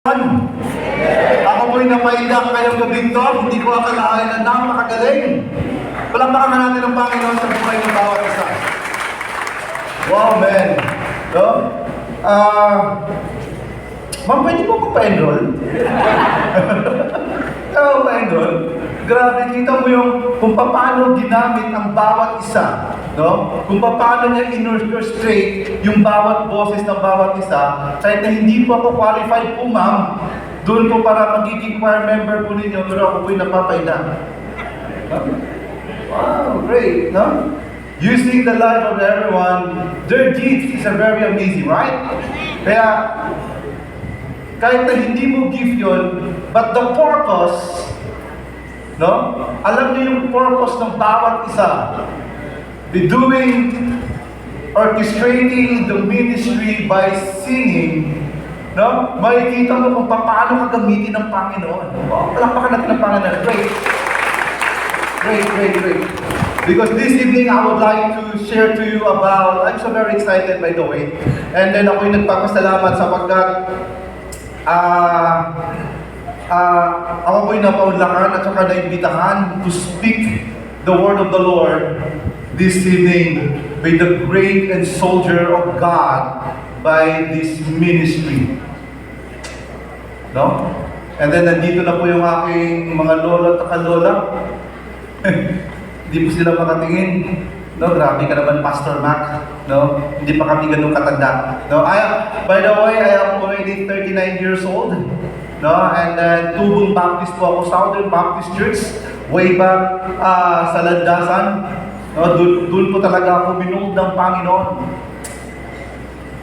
Ako po'y napaiyak ngayong gabi to, hindi ko akalain na napakagaling. Palakpakan na natin ang Panginoon sa buhay ng bawat isa. Wow, man. No? Ma'am, pwede po pa-enroll? Oo, pa-enroll. Grabe, kita mo yung kung paano ginamit ang bawat isa. No? Kung paano niya in-orchestrate yung bawat boses ng bawat isa. Kahit na hindi po ako qualified po, ma'am, doon po para magiging choir member po ninyo, pero ako po'y napapaiyak. Wow, great, no? Using the life of everyone, their gifts is very amazing, right? Kaya, kahit na hindi mo gift yun, but the purpose, no? Alam niyo yung purpose ng bawat isa. Be doing, orchestrating the ministry by singing, no? Makikita mo kung paano ka gamitin ng Panginoon. Wow, palakpakan natin ng Panginoon. Great. Because this evening, I would like to share to you about, I'm so very excited by the way, and then ako'y nagpapasalamat sapagkat ako po'y napaunlakan at saka naimbitahan to speak the word of the Lord this evening with the great and soldier of God by this ministry. No? And then nandito na po yung aking mga lola at kakalola. Hindi po sila makatingin. No, grabe ka naman, Pastor Mac. No, hindi pa kami ganun katanda. No, by the way, I am already 39 years old. No, and Tubong Baptist po ako, Southern Baptist Church, way back sa Landasan. No, doon po talaga ako binuod ng Panginoon.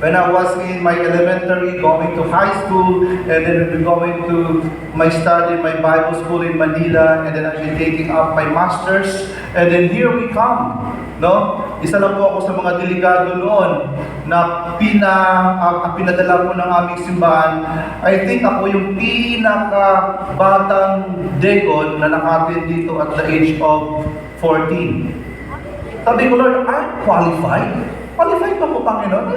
When I was in my elementary, going to high school, and then going to my study, my Bible school in Manila, and then I've been taking up my master's, and then here we come. No? Isa lang po ako sa mga delegado noon na pinadala po ng aming simbahan. I think ako yung pinaka-batang deacon na nakatin dito at the age of 14. Sabi ko, Lord, I'm qualified? Qualified pa po, Panginoon?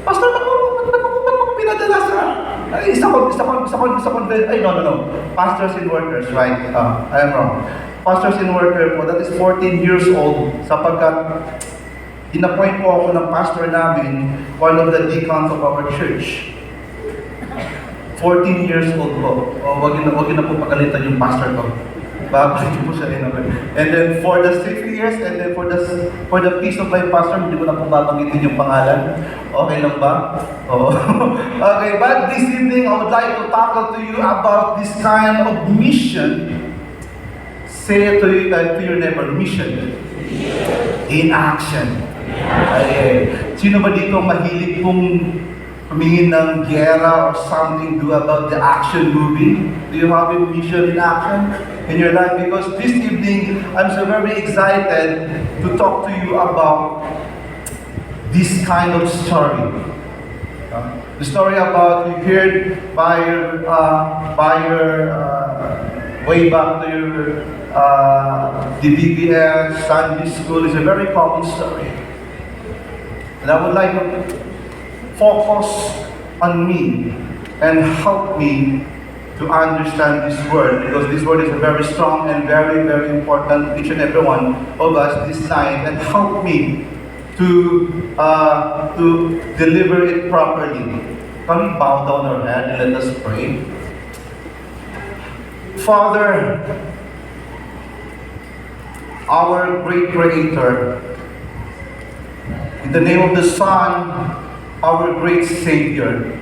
Pastor, ba't mo pinadala sa... No. Pastors and workers, right? I am wrong. Pastors and worker po, that is 14 years old, sapagkat in-appoint po ako ng pastor namin, one of the deacons of our church. 14 years old po. Wag na po pagalitan yung pastor ko. Babalik po siya in. And then for the 6 years, and then for the peace of my pastor, hindi ko na po babanggitin yung pangalan. Okay lang ba? Oo. Okay, but this evening, I would like to tackle to you about this kind of mission. Say it to your neighbor, mission. In action. Ay, sino ba dito mahilig pong humingin ng gera or something do about the action movie? Do you have a mission in action in your life? Because this evening, I'm so very excited to talk to you about this kind of story. The story about you heard by your way back to your the BBS Sunday school is a very common story. And I would like to focus on me and help me to understand this word, because this word is a very strong and very, very important to each and every one of us this night, and help me to deliver it properly. Can we bow down our head and let us pray? Father, our great Creator, in the name of the Son, our great Savior,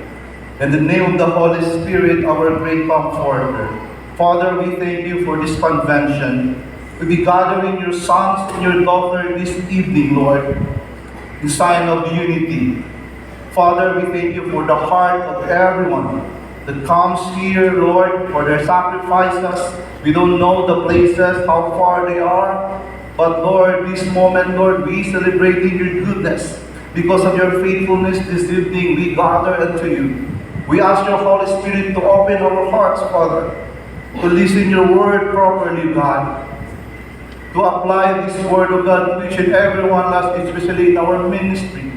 in the name of the Holy Spirit, our great Comforter. Father, we thank you for this convention. We be gathering your sons and your daughter this evening, Lord, in sign of unity. Father, we thank you for the heart of everyone that comes here, Lord, for their sacrifices. We don't know the places, how far they are, but Lord, this moment, Lord, we celebrating your goodness. Because of your faithfulness this evening, we gather unto you. We ask your Holy Spirit to open our hearts, Father, to listen your word properly, God, to apply this word of God to each and every one of us, especially in our ministry.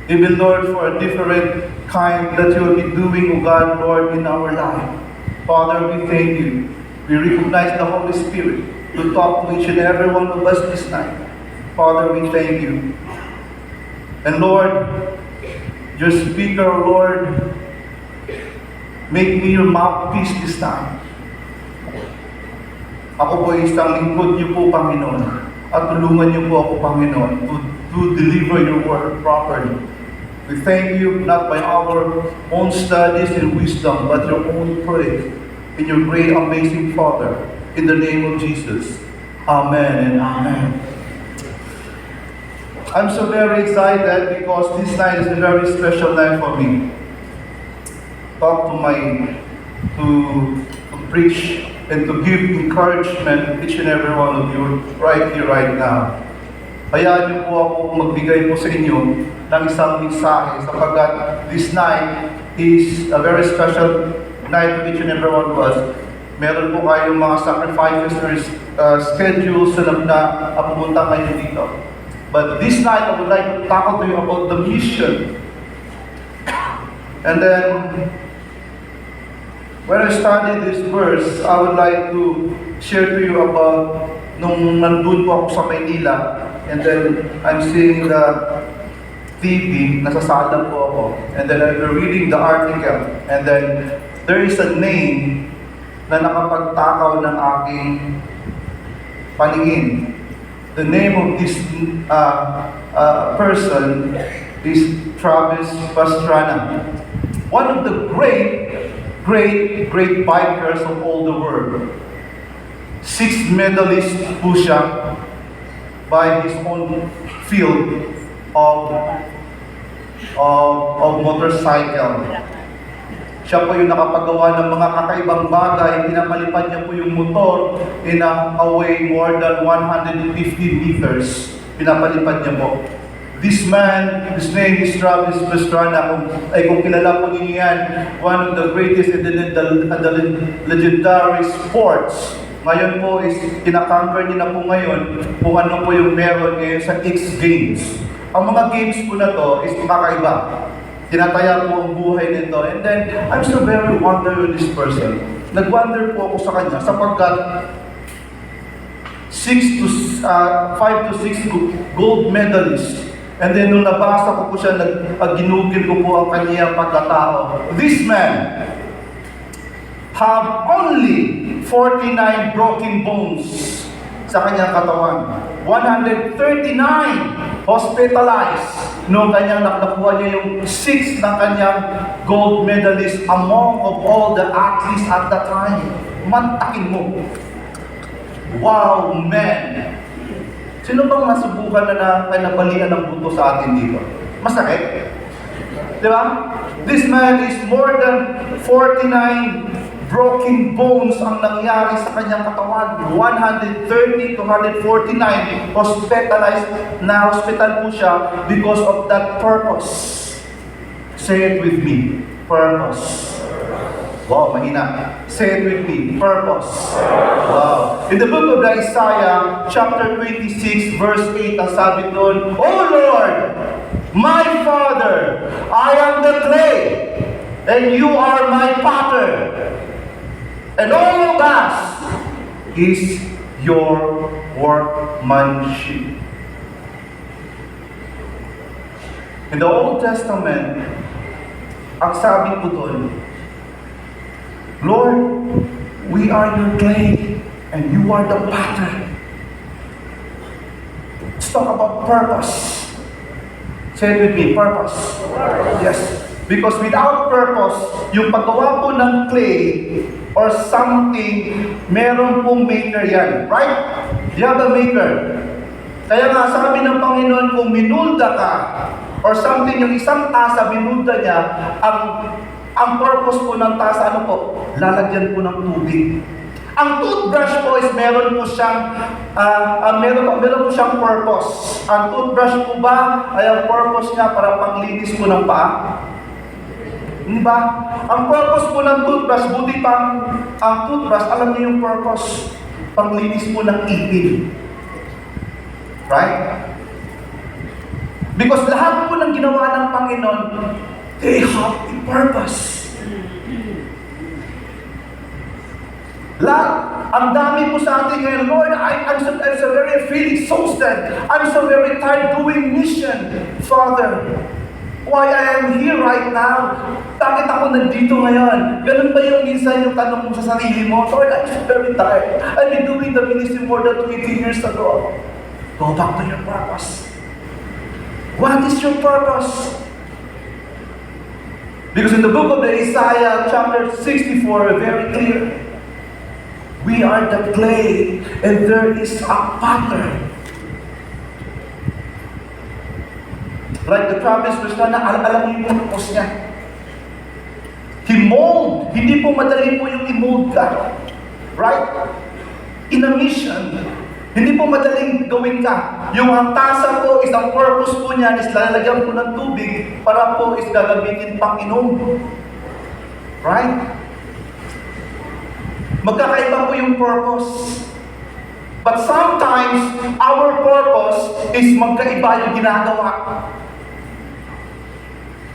Even, Lord, for a different kind that you will be doing, O God, Lord, in our life. Father, we thank you. We recognize the Holy Spirit to talk to each and every one of us this night. Father, we thank you. And Lord, your speaker, Lord, make me your mouthpiece this time. Ako po isang lingkod niyo po, Panginoon. At tulungan niyo po ako, Panginoon, to deliver your word properly. We thank you not by our own studies and wisdom, but your own praise in your great, amazing Father. In the name of Jesus. Amen and amen. I'm so very excited because this night is a very special night for me. To preach and to give encouragement to each and every one of you right here, right now. Hayaan niyo po ako magbigay po sa inyo ng isang mensahe sapagkat this night is a very special night to each and every one of us. Meron po kayong mga sacrifices or schedules na pumunta kayo dito. But this night, I would like to talk to you about the mission. And then, when I studied this verse, I would like to share to you about nung nandun po ako sa Maynila, and then I'm seeing the TV, nasasada po ako, and then I'm reading the article, and then there is a name na nakapagtakaw ng aking paningin. The name of this person is Travis Pastrana, one of the great bikers of all the world. 6 medalists po siya by his own field of motorcycle. Siya po yung nakapagawa ng mga kakaibang bagay. Pinapalipad niya po yung motor in a way more than 150 meters. Pinapalipad niya po. This man, his name is Travis Pastrana. Kung kilala po ninyo yan, one of the greatest and the legendary sports. Ngayon po is kinakonquer niya na po ngayon kung ano po yung meron ngayon sa X Games. Ang mga games po na to is kakaiba. Tinataya po ang buhay nito. And then, I'm so very wonder with this person. Nag-wonder po ako sa kanya sapagkat 5 to 6 gold medalists. And then, nung nabasa ko po siya, ginugil ko po ang kanyang pagkatao. This man have only 49 broken bones sa kanyang katawan. 139 hospitalized nung kanyang nakuha niya yung 6 ng kanyang gold medalist among of all the athletes at that time. Mantakin mo. Wow, man! Sino bang nasubukan na nabalian ng buto sa atin dito? Masakit? Di ba? This man is more than 49 broken bones ang nangyari sa kanyang katawan. 130 to 149 hospitalized na hospital po siya because of that purpose. Say it with me. Purpose. Wow, mahina. Say it with me. Purpose. Wow. In the book of Isaiah, chapter 26, verse 8, ang sabi doon, "O Lord, my Father, I am the clay, and you are my potter. And all of us is your workmanship." In the Old Testament, ang sabi po doon, "Lord, we are your clay, and you are the potter." Let's talk about purpose. Say it with me, purpose. Yes. Because without purpose, yung paggawa po ng clay, or something, meron pong maker yan. Right? You have a maker. Kaya nga sabi ng Panginoon, kung minulda ka, or something, yung isang tasa, minulda niya, ang purpose po ng tasa, ano po? Lalagyan po ng tubig. Ang toothbrush po is meron po siyang purpose. Ang toothbrush po ba ay ang purpose niya para panglinis po ng paa? Diba? Ang purpose po ng toothbrush, buti pang ang toothbrush, alam niyo yung purpose, panglinis po ng ipin. Right? Because lahat po ng ginawa ng Panginoon, They have a purpose. Ang dami po sa atin ngayon, Lord, I'm so very feeling exhausted. I'm so very tired doing mission. Father, why I am here right now? Bakit ako nandito ngayon? Ganun ba yung minsan yung tanong mo sa sarili mo? Lord, I'm so very tired. I've been doing the ministry more than 20 years ago. Go back to your purpose. What is your purpose? Because in the book of Isaiah, chapter 64, very clear. We are the clay, and there is a potter. Like the Travis Pastrana, alam mo yung purpose niya. He mold. Hindi po madali po yung i-mold ka. Right? In a mission, hindi po madaling gawin ka. Yung ang tasa po, ang purpose po niyan is lalagyan po ng tubig para po is gagamitin pang inom. Right? Magkakaiba po yung purpose. But sometimes, our purpose is magkaiba yung ginagawa.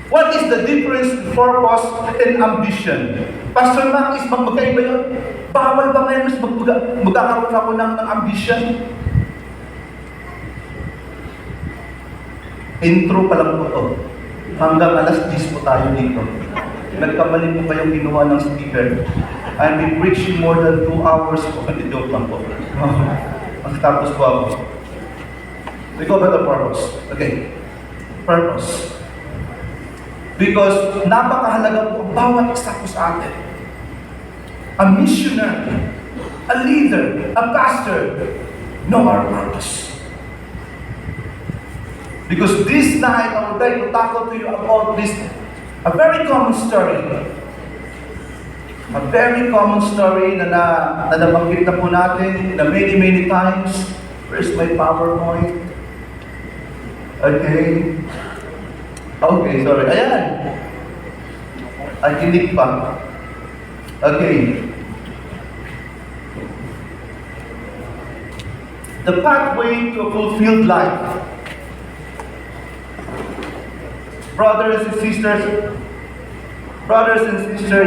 What is the difference in purpose and ambition? Pastor Mac, is magkaiba yun? Bawal ba ngayon mas magkakaroon ako ng ambition? Intro pa lang po to. Hanggang alas 10 po tayo dito. Nagkamali po kayong ginawa ng speaker. I've been preaching more than 2 hours po. Joke lang po. Tapos po ako. We go by the purpose. Okay. Purpose. Because napakahalaga po ang bawat isa po sa atin. A missionary, a leader, a pastor, know our purpose. Because this night, I would like to talk to you about this, a very common story. A very common story na nabanggit na po natin na many times. Where's my PowerPoint? Okay. Okay, sorry. Ayan. Ay, kinig pa. Okay. The pathway to a fulfilled life. Brothers and sisters,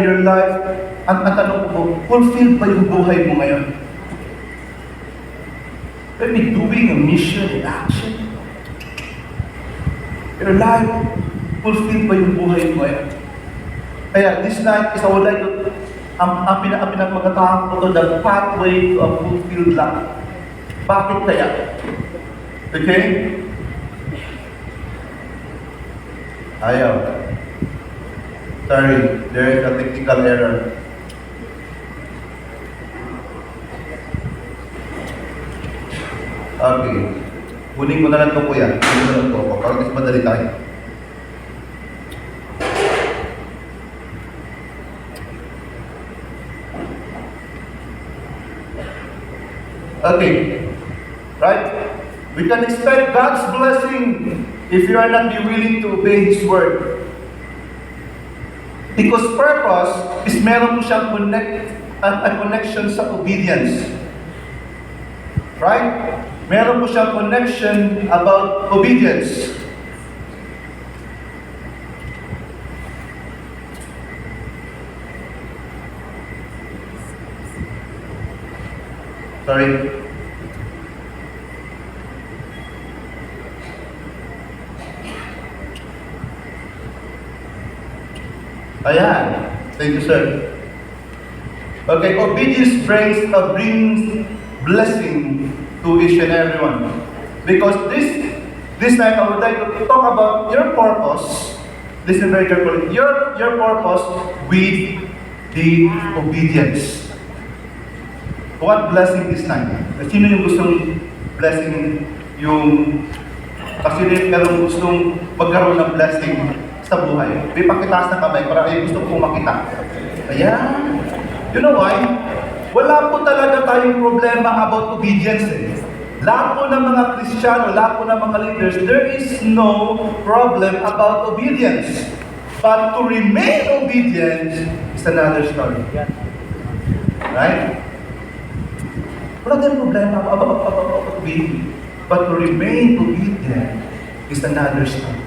your life, ang tanong ko, fulfilled ba yung buhay mo ngayon? Are we doing a mission in action? Your life, fulfilled ba yung buhay mo ngayon? Kaya this night is I would like to, ang pinagmagatahan ko to, the pathway to a fulfilled life. Bakit kaya? Okay? Ayaw. Sorry, there is a technical error. Okay. Kunin mo na lang ito, kuya. Kunin mo na lang ito ako. Para mas madali tayo. Okay. Right? We can expect God's blessing if you are not willing to obey His word. Because purpose is meron po siyang a connection sa obedience. Right? Meron po siyang connection about obedience. Sorry. Ayan. Thank you, sir. Okay, obedience brings blessing to each and everyone. Because this night I would like to talk about your purpose. Listen very carefully. Your purpose with the obedience. What blessing this night? Sino yung gustong blessing sino yung gustong magkaroon ng blessing sa buhay? May pakitaas na kamay para kayo gusto kong makita. Ayan. You know why? Wala po talaga tayong problema about obedience Lahat po ng mga Kristiyano, lahat po ng mga leaders, there is no problem about obedience. But to remain obedient is another story. Right? Wala tayong problema about obedience. But to remain obedient is another story.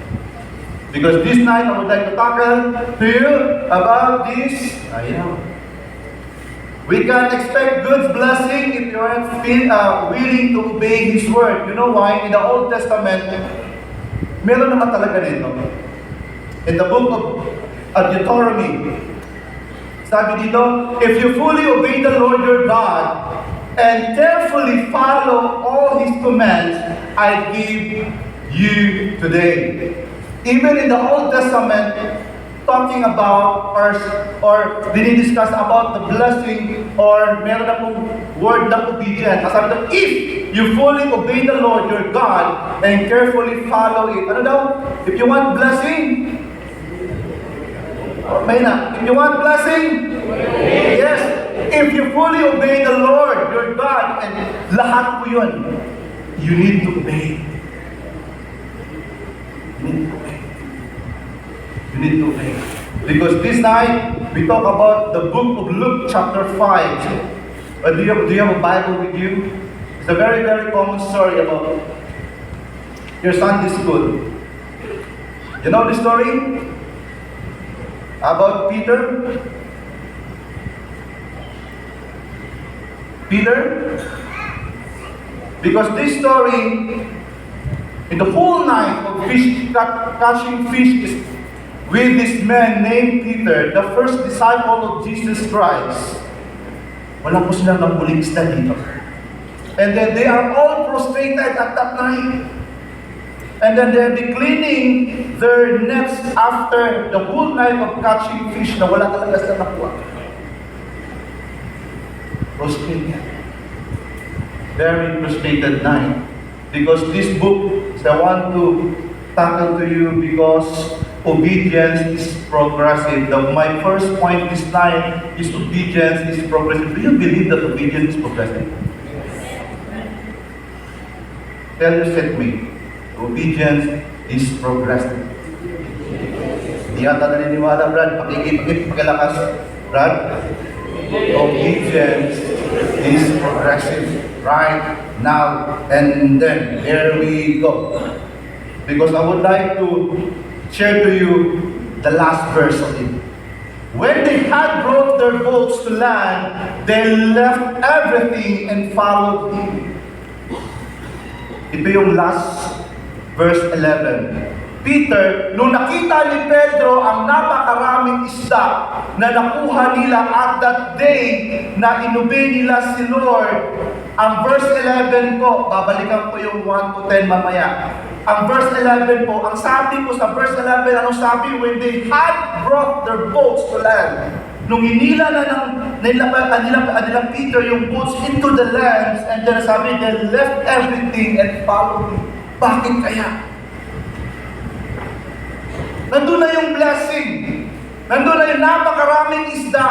Because this night, I would like to tackle to you about this. We can expect God's blessing if you aren't willing to obey His word. You know why? In the Old Testament, meron naman talaga nito. In the book of Deuteronomy, sabi dito, if you fully obey the Lord your God and carefully follow all His commands I give you today. Even in the Old Testament, talking about or dinidiscuss about the blessing or meron na pong word ng obedience. Sabi ito, if you fully obey the Lord your God and carefully follow it. Ano daw? If you want blessing, may na. If you want blessing, yes. If you fully obey the Lord your God, and lahat po yun, you need to obey. You need to obey. You need to obey. Because this night, we talk about the book of Luke chapter 5. Do you have a Bible with you? It's a very, very common story about your Sunday school. You know the story? About Peter? Because this story, in the whole night of catching fish is with this man named Peter, the first disciple of Jesus Christ. Wala po silang nahuling isda dito. And then they are all prostrated at that night. And then they'll be cleaning their nets after the whole night of catching fish na wala talaga sila nakuha. Prostrated. Very frustrated night. Because this book, I want to tackle to you because obedience is progressive. My first point this night is obedience is progressive. Do you believe that obedience is progressive? Tell you set me. Obedience is progressive. Di ata naniniwala, Brad. Pakilakas, Brad. Obedience is progressive. Right now and then. There we go. Because I would like to share to you the last verse of it. When they had brought their boats to land, they left everything and followed Him. Ito yung last verse 11. Peter, nung nakita ni Pedro ang napakaraming isda na nakuha nila at that day na inobey nila si Lord, ang verse 11 po, babalikan ko yung 1 to 10 mamaya. Ang verse 11 po, ang sabi po sa verse 11, anong sabi? When they had brought their boats to land, nung hinila na nila Peter yung boats into the lands, and then sabi, they left everything and followed Him. Bakit kaya? Nandun na yung blessing. Nandun na yung napakaraming isda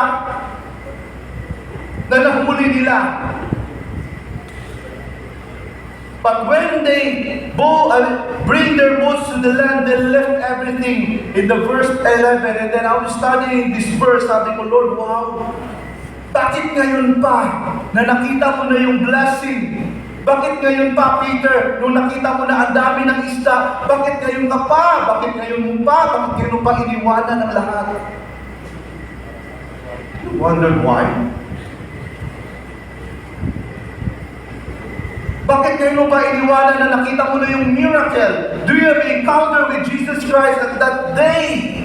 na nahuli nila. But when they bring their boats to the land, they left everything. In the verse 11, and then I was studying this verse, sabi ko, Lord, wow, bakit ngayon pa na nakita mo na yung blessing? Bakit ngayon pa, Peter, nung nakita mo na ang dami ng isda, bakit ngayon ka pa? Bakit ngayon mo pa? Bakit ngayon mo pa iniwanan ang lahat? You wondered why? Bakit ngayon mo pa iniwanan na nakita mo na yung miracle? Do you have an encounter with Jesus Christ at that day?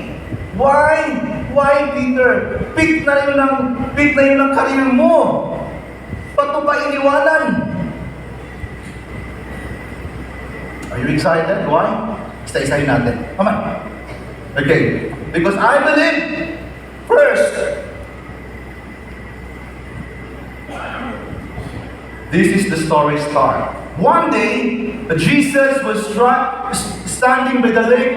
Why? Why, Peter? Pick na yun ng career mo. Ba't mo pa iniwanan? Are you excited? Why? Isa-isahin natin. Come on. Okay. Because I believe, first, this is the story start. One day, Jesus was standing by the lake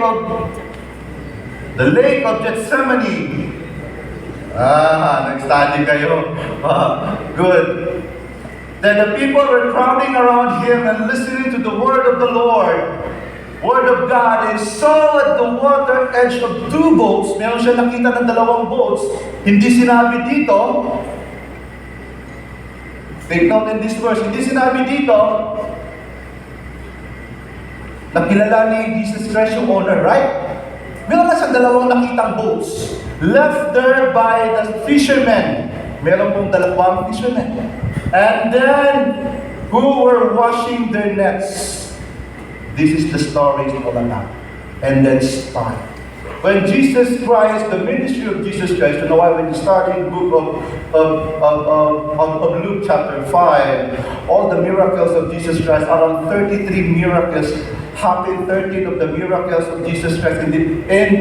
of Gethsemane. Nag-study kayo. Good. Then the people were crowding around Him and listening to the word of the Lord. Word of God. And saw at the water edge of two boats. Meron siya nakita ng dalawang boats. Hindi sinabi dito. Take note in this verse. Hindi sinabi dito na kilala ni Jesus Christ yung owner, right? meron na siyang dalawang nakitang boats left there by the fishermen. Meron pong dalawang fishermen. And then, who were washing their nets. This is the story of Anak. And then start. When Jesus Christ, the ministry of Jesus Christ, you know why when you start in the book of Luke chapter 5, all the miracles of Jesus Christ, around 33 miracles happened, 13 of the miracles of Jesus Christ in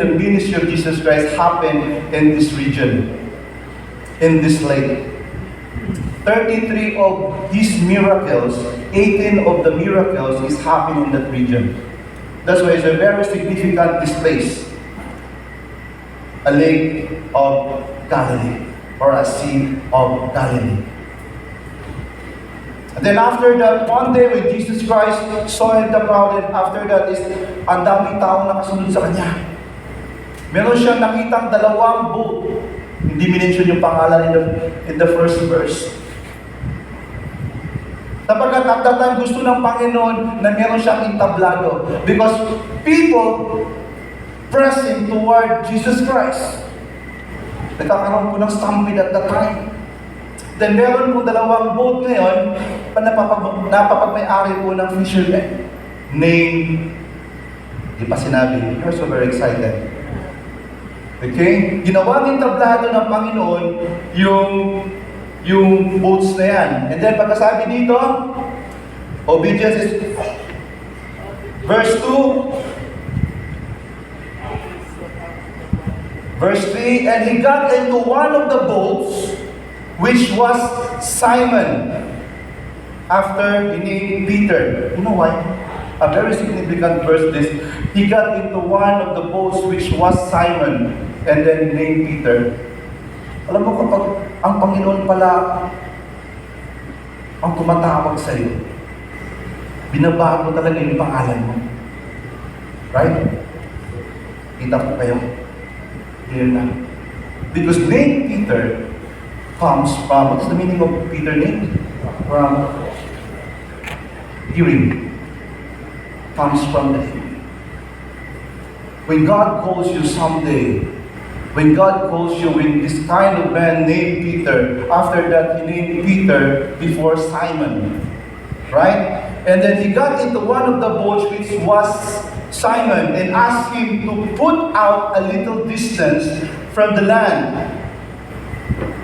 the ministry of Jesus Christ happened in this region, in this lake. 33 of His miracles, 18 of the miracles is happening in that region. That's why it's a very significant this place. A lake of Galilee, or a sea of Galilee. And then after that, one day when Jesus Christ saw the crowd, and after that is, ang daming taong nakasunod sa Kanya. Meron siyang nakitang dalawang boat. Hindi minention yung pangalan in the first verse. Sapagkat at that time gusto ng Panginoon na meron siyang entablado. Because people pressing toward Jesus Christ. Nagkakaroon po ng stampede at that time. Then meron po dalawang boat ngayon napapagmay-ari po ng fishermen named, di pa sinabi, you're so very excited. Okay? Ginawang entablado ng Panginoon yung boats na yan. And then pagkasabi dito, obedience is verse 2, verse 3, and he got into one of the boats, which was Simon, after he named Peter. You know why? A very significant verse this. He got into one of the boats, which was Simon, and then named Peter. Alam mo, kapag ang Panginoon pala ang tumatawag sa iyo, binabago talaga yung pangalan mo. Right? Kita po kayo. Clear na. Because name Peter comes from, what's the meaning of Peter name? From hearing. Comes from the hearing. When God calls you someday, when God calls you with this kind of man named Peter, after that he named Peter before Simon. Right? And then he got into one of the boats which was Simon and asked him to put out a little distance from the land.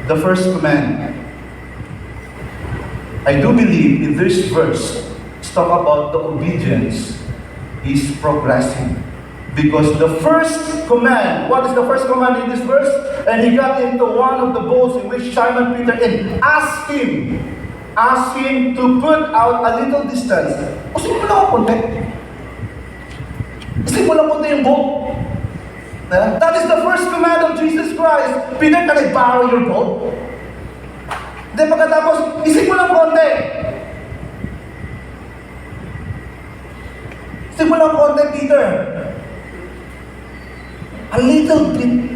The first command. I do believe in this verse, it's talk about the obedience is progressing. Because the first command, what is the first command in this verse? And he got into one of the boats in which Simon Peter and asked him to put out a little distance. O sige mo lang ako konti. Sige mo lang konti yung boat. That is the first command of Jesus Christ. Peter, can I borrow your boat? Then pagkatapos, isip mo lang konti. Isip mo lang konti, Peter. A little bit.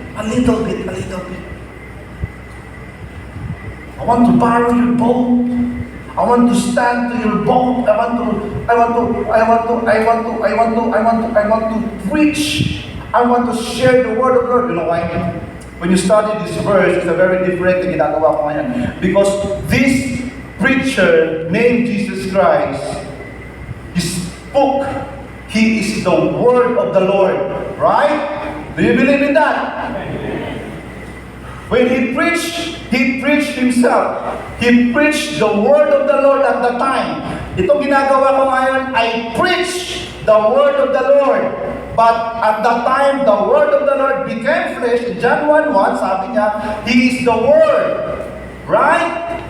I want to borrow your boat. I want to stand to your boat. I want to preach. I want to share the word of the Lord. You know why? When you study this verse, it's a very different thing ginagawa ko ngayon. Because this preacher named Jesus Christ, he spoke. He is the word of the Lord. Right? Do you believe in that? When he preached himself. He preached the word of the Lord at the time. Ito ginagawa ko ngayon, I preach the word of the Lord. But at that time, the word of the Lord became flesh. In John 1:1, sabi niya, He is the word. Right?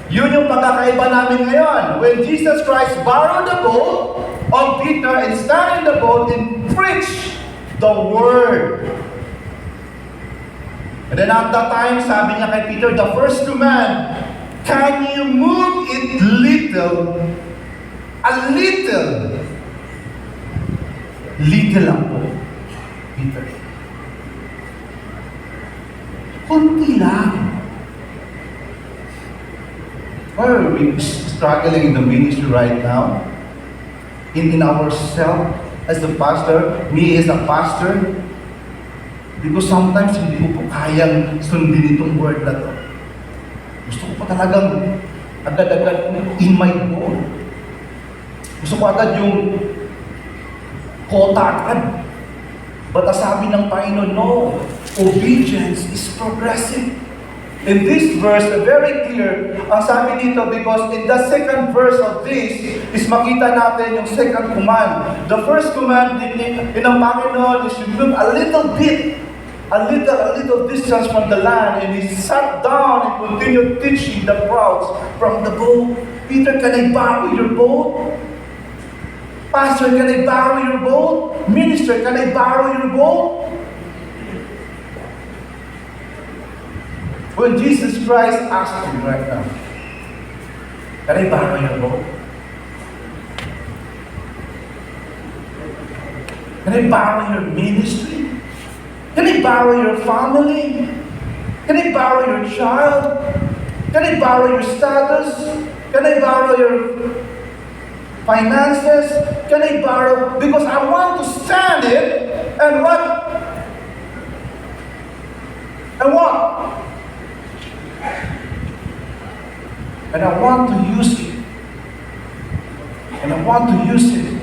Yun yung pagkakaiba namin ngayon. When Jesus Christ borrowed the boat of Peter and stand in the boat and preach the word. And then at that time, sabi niya kay Peter, the first command, can you move it little? A little. Little lang po, Peter. Kunti lang. Why are we struggling in the ministry right now? In ourselves, as the pastor, me as a pastor, Because sometimes hindi ko po kayang sundin itong word na to. Gusto ko pa talagang agad-agad in my goal. Gusto ko agad yung kota agad. But sabi ng Panginoon, no, obedience is progressive. In this verse, very clear, ang sabi dito, because in the second verse of this, is makita natin yung second command. The first command in ang Panginoon is you look a little distance from the land, and he sat down and continued teaching the crowds from the boat. Peter, can I borrow your boat? Pastor, can I borrow your boat? Minister, can I borrow your boat? When Jesus Christ asked him right now, can I borrow your boat? Can I borrow your ministry? Can I borrow your family? Can I borrow your child? Can I borrow your status? Can I borrow your finances? Can I borrow? Because I want to stand it and what? And what? And I want to use it. And I want to use it.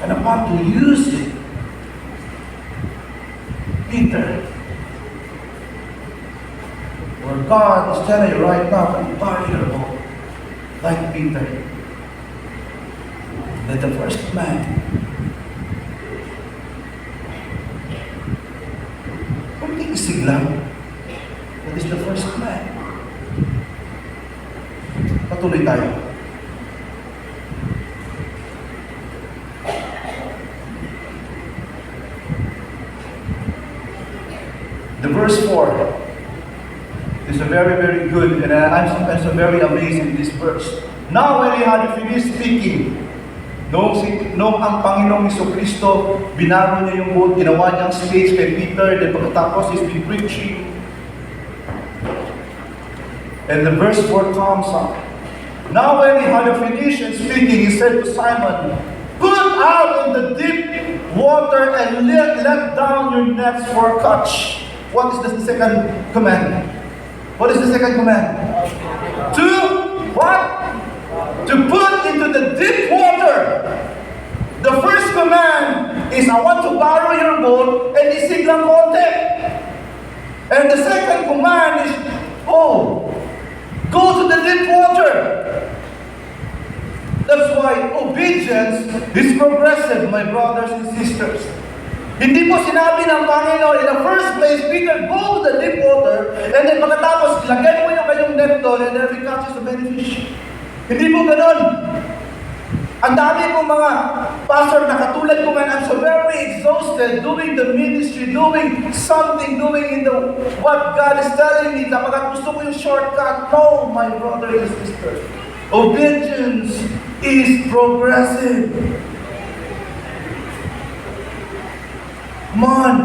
And I want to use it. Peter, where God is telling you right now, can you borrow your boat? Like Peter. That the first man. Kunting isig lang. That is the first man. Patuloy tayo. The verse 4 is a very, very good, and I'm sometimes so very amazed in this verse. Now when he had finished speaking, nung ang Panginoong Jesucristo, binago niya yung boat, ginawa niyang stage kay Peter, then pagkatapos he's been preaching. And the verse 4 comes up. Now when he had finished speaking, he said to Simon, put out in the deep water and let down your nets for a catch. What is the second command? What is the second command? To what? To put into the deep water. The first command is, I want to borrow your boat and isig lang konti. And the second command is, oh, go to the deep water. That's why obedience is progressive, my brothers and sisters. Hindi po sinabi ng Panginoon, in the first place, Peter, go to the deep water, and then pagkatapos, lagyan mo yung kayong net doon, and then we catch the many fish. Hindi po ganun. Ang dami po mga pastor na katulad ko man, I'm so very exhausted doing the ministry, doing something, doing in the what God is telling me, kapag gusto ko yung shortcut. No, my brother and sister. Obedience is progressive. Come on.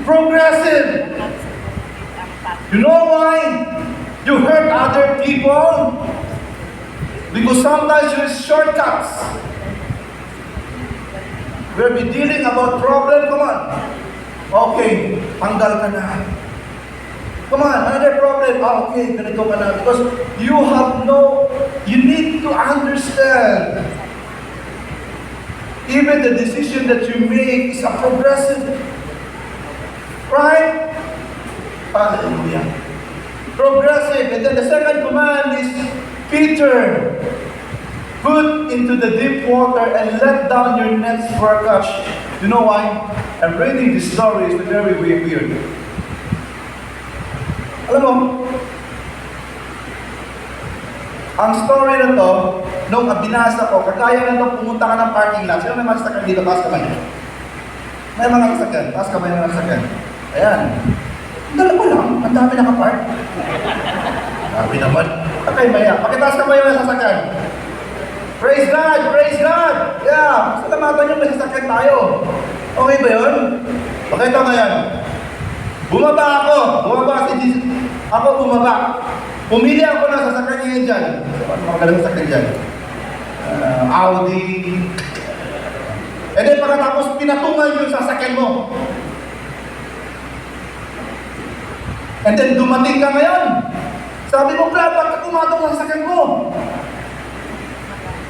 Progressive. You know why you hurt other people? Because sometimes you use shortcuts. We'll be dealing about problem. Come on. Okay, tanggal ka na. Come on, another problem. Okay, ganito ka na. Because you need to understand. Even the decision that you make is a progressive. Right? Hallelujah. Progressive. And then the second command is, Peter, put into the deep water and let down your nets for a catch. You know why? I'm reading this story. It's very weird. Alam mo, ang story na to, nung binasa ko, kagaya na to, pumunta ka ng parking lot. Sino may mga sasakyan dito? Taas kamay. May mga sasakyan. Taas kamay ng sasakyan. Ayan. Dalawa lang. Ang dami nakapark. Sabi naman. Okay, maya. Pakitaas kamay ng sasakyan. Praise God! Praise God! Yeah. Salamatan yung may sasakyan tayo. Okay ba yun? Pakita mo yan. Bumaba ako. Bumaba si Jesus. Ako bumaba. Pumili ako ng sasakyan ngayon dyan. Ano mga galang sasakyan dyan? Audi. And then pagkatapos pinatungan yung sasakyan mo. And then dumating ka ngayon. Sabi mo, Brad, bakit kumatong ang sasakyan mo?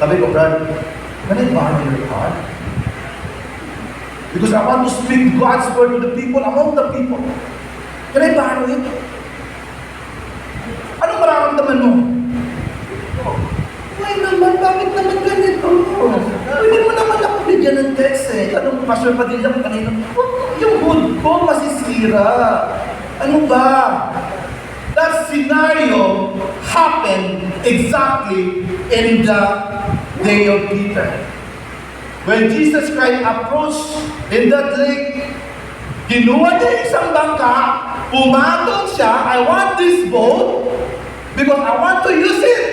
Sabi ko, Brad, can I borrow your car? Because I want to speak God's word to the people, among the people. Can I borrow it? Anong mararamdaman mo? Ay naman, bakit naman ganito? Pwede mo naman ako bigyan ng text eh. Anong Pastor Padilla ko kanina? Yung hood ko masisira. Ano ba? That scenario happened exactly in the day of Peter. When Jesus Christ approached in that lake, kinuha niya isang bangka, pumatong siya, I want this boat because I want to use it.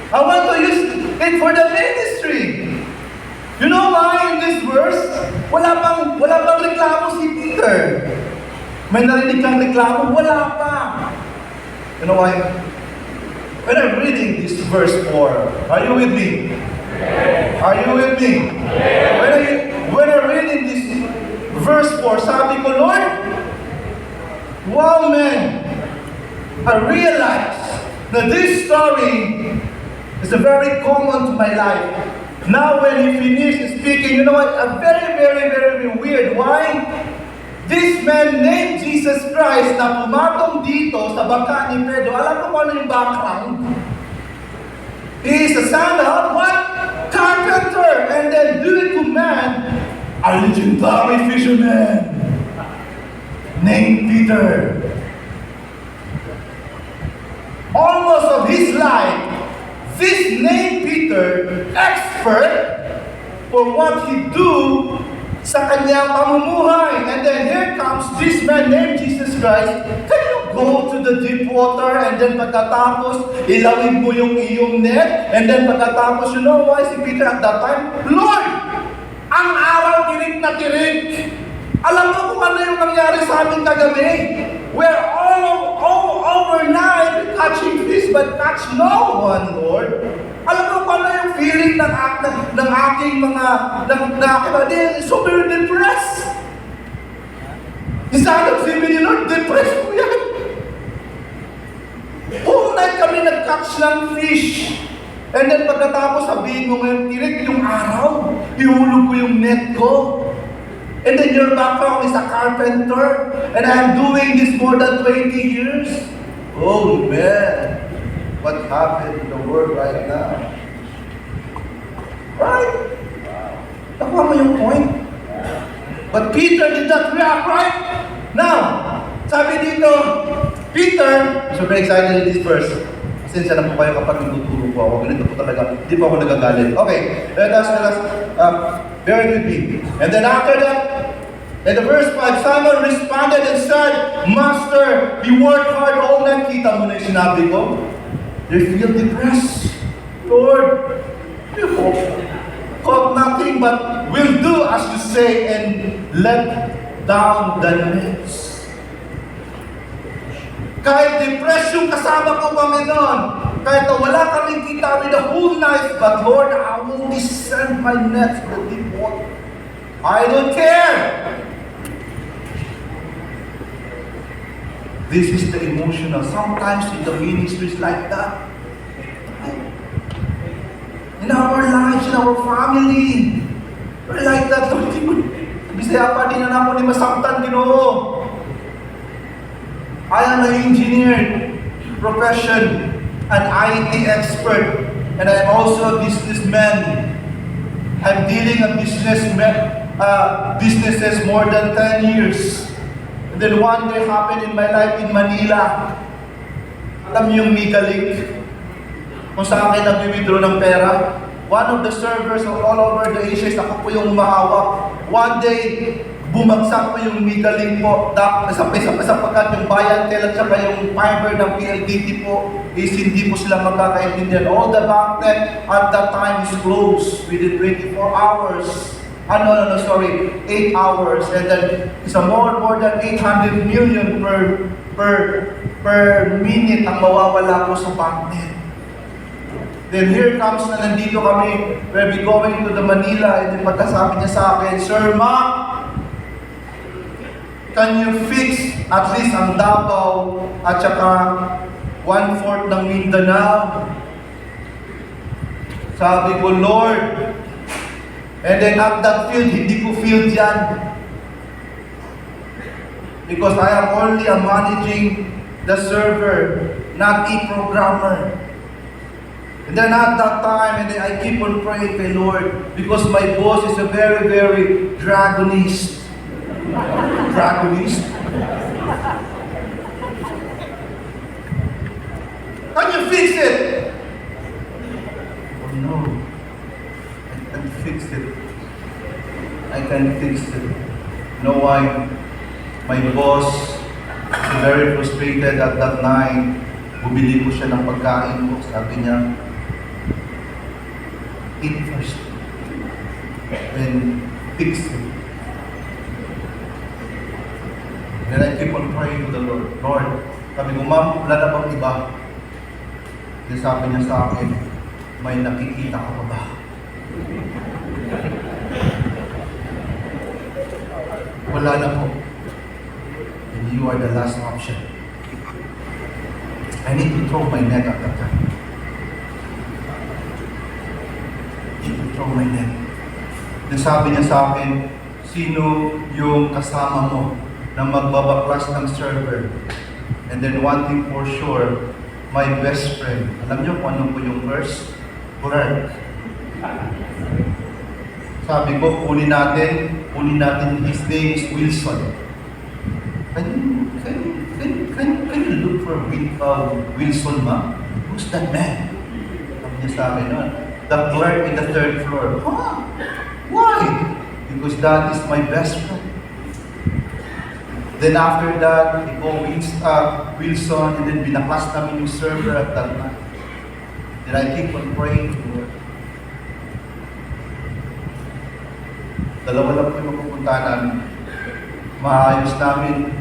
I want to use it for the ministry. You know why in this verse, wala pang reklamo si Peter. May narinig kang reklamo? Wala pa. You know why? When I'm reading this verse 4, are you with me? Are you with me? When I'm reading this verse 4, sabi ko, Lord, wow man, I realize that this story is very common to my life. Now when he finished speaking, you know what? A very, very, very weird. Why? This man named Jesus Christ na pumatong dito sa bangka ni Pedro, alam mo kung ano yung background? He is the son of what? Carpenter. And then due to man, a legendary fisherman named Peter. Almost of his life, this named Peter, expert for what he do sa kanyang pamumuhay. And then here comes this man named Jesus Christ. Can you go to the deep water and then pagkatapos ilawid mo yung iyong net? And then pagkatapos, you know why si Peter at that time? Lord! Ang araw tirik na tirik. Alam mo kung ano yung nangyari sa amin kagabi? We're all overnight catching fish but catch no one, Lord. Alam mo kung ano yung feeling ng aking mga super depressed. Isa ng sabi ni Lord, depressed ko yan. Whole night kami nag-catch ng fish. And then pagkatapos sabihin mo ngayon, tirik yung araw, ihulog ko yung net ko. And then your background is a carpenter, and I'm doing this more than 20 years. Oh man, what happened in the world right now? Right? Nakuha mo yung point? But Peter did not react, right? Now, sabi dito, Peter, so very excited in this verse. Pasensya na po kayo kapag nagtuturo po ako. Ganito po talaga. Hindi po ako nagagalit. Okay, let us bear with me. And then after that, in the verse 5, Simon responded and said, Master, he worked hard all night. Kita mo na yung sinabi ko? They feel depressed. Lord, you caught nothing but will do as you say and let down the nets. Kahit depressed yung kasama ko, Panginoon, kahit na wala kaming kita with the whole night, but Lord, I will descend my nets to the deep water. I don't care. This is the emotional. Sometimes in the ministries like that. In our lives, in our family, we're like that. Bisaya pa din na naman ni Masangtan, Ginoo. I am an engineer profession, an IT expert, and I'm also a businessman. I'm dealing with businesses more than 10 years. And then one day happened in my life in Manila. Alam niyo yung Mika-Link? Kung saan kayo nag-withdraw ng pera? One of the servers all over the Asia, ako po yung mahawak. One day, bumagsak po yung Mika-Link po, sapagkat yung bayan at saka yung fiber ng PLDT po is hindi po sila magkakaintindihan. All the bank net at that time is closed within 24 hours. 8 hours. And then it's more than 800 million per minute ang mawawala po sa bank net. Then here comes na nandito kami, we'll be going to the Manila, and then pagkasabi niya sa akin, Sir Mac, can you fix at least ang Davao at saka 1/4 ng Mindanao? Sabi ko, Lord. And then at that field, hindi ko field yan. Because I am only a managing the server, not a programmer. And then at that time, and then I keep on praying kay Lord, because my boss is a very, very dragonist. Dragonist? Can you fix it? Oh no. I can fix it. I can fix it. No, why? My boss is very frustrated at that night. Bumili ko siya ng pagkain ko. Sabi niya, eat first. Then fix it. Then I keep on praying to the Lord. Lord, sabi ko, ma'am, wala na bang iba? Then sabi niya sa akin, may nakikita ka pa ba? Wala na po. And you are the last option. I need to throw my net at that time. I need to throw my net. Then sabi niya sa akin, sino yung kasama mo na magbabaklas ng server? And then one thing for sure, my best friend. Alam niyo kung ano po yung verse? Clark. Sabi ko, kunin natin, his name is Wilson. Can you look for Wilson, ma'am? Who's that man? Sabi niya sa akin, the clerk in the 3rd floor. Huh? Why? Because that is my best friend. Then after that, he called Wilson, and then binaklas namin yung server at that night. Then I keep on praying to Lord. Dalawa lang po yung mapupunta namin. Maayos namin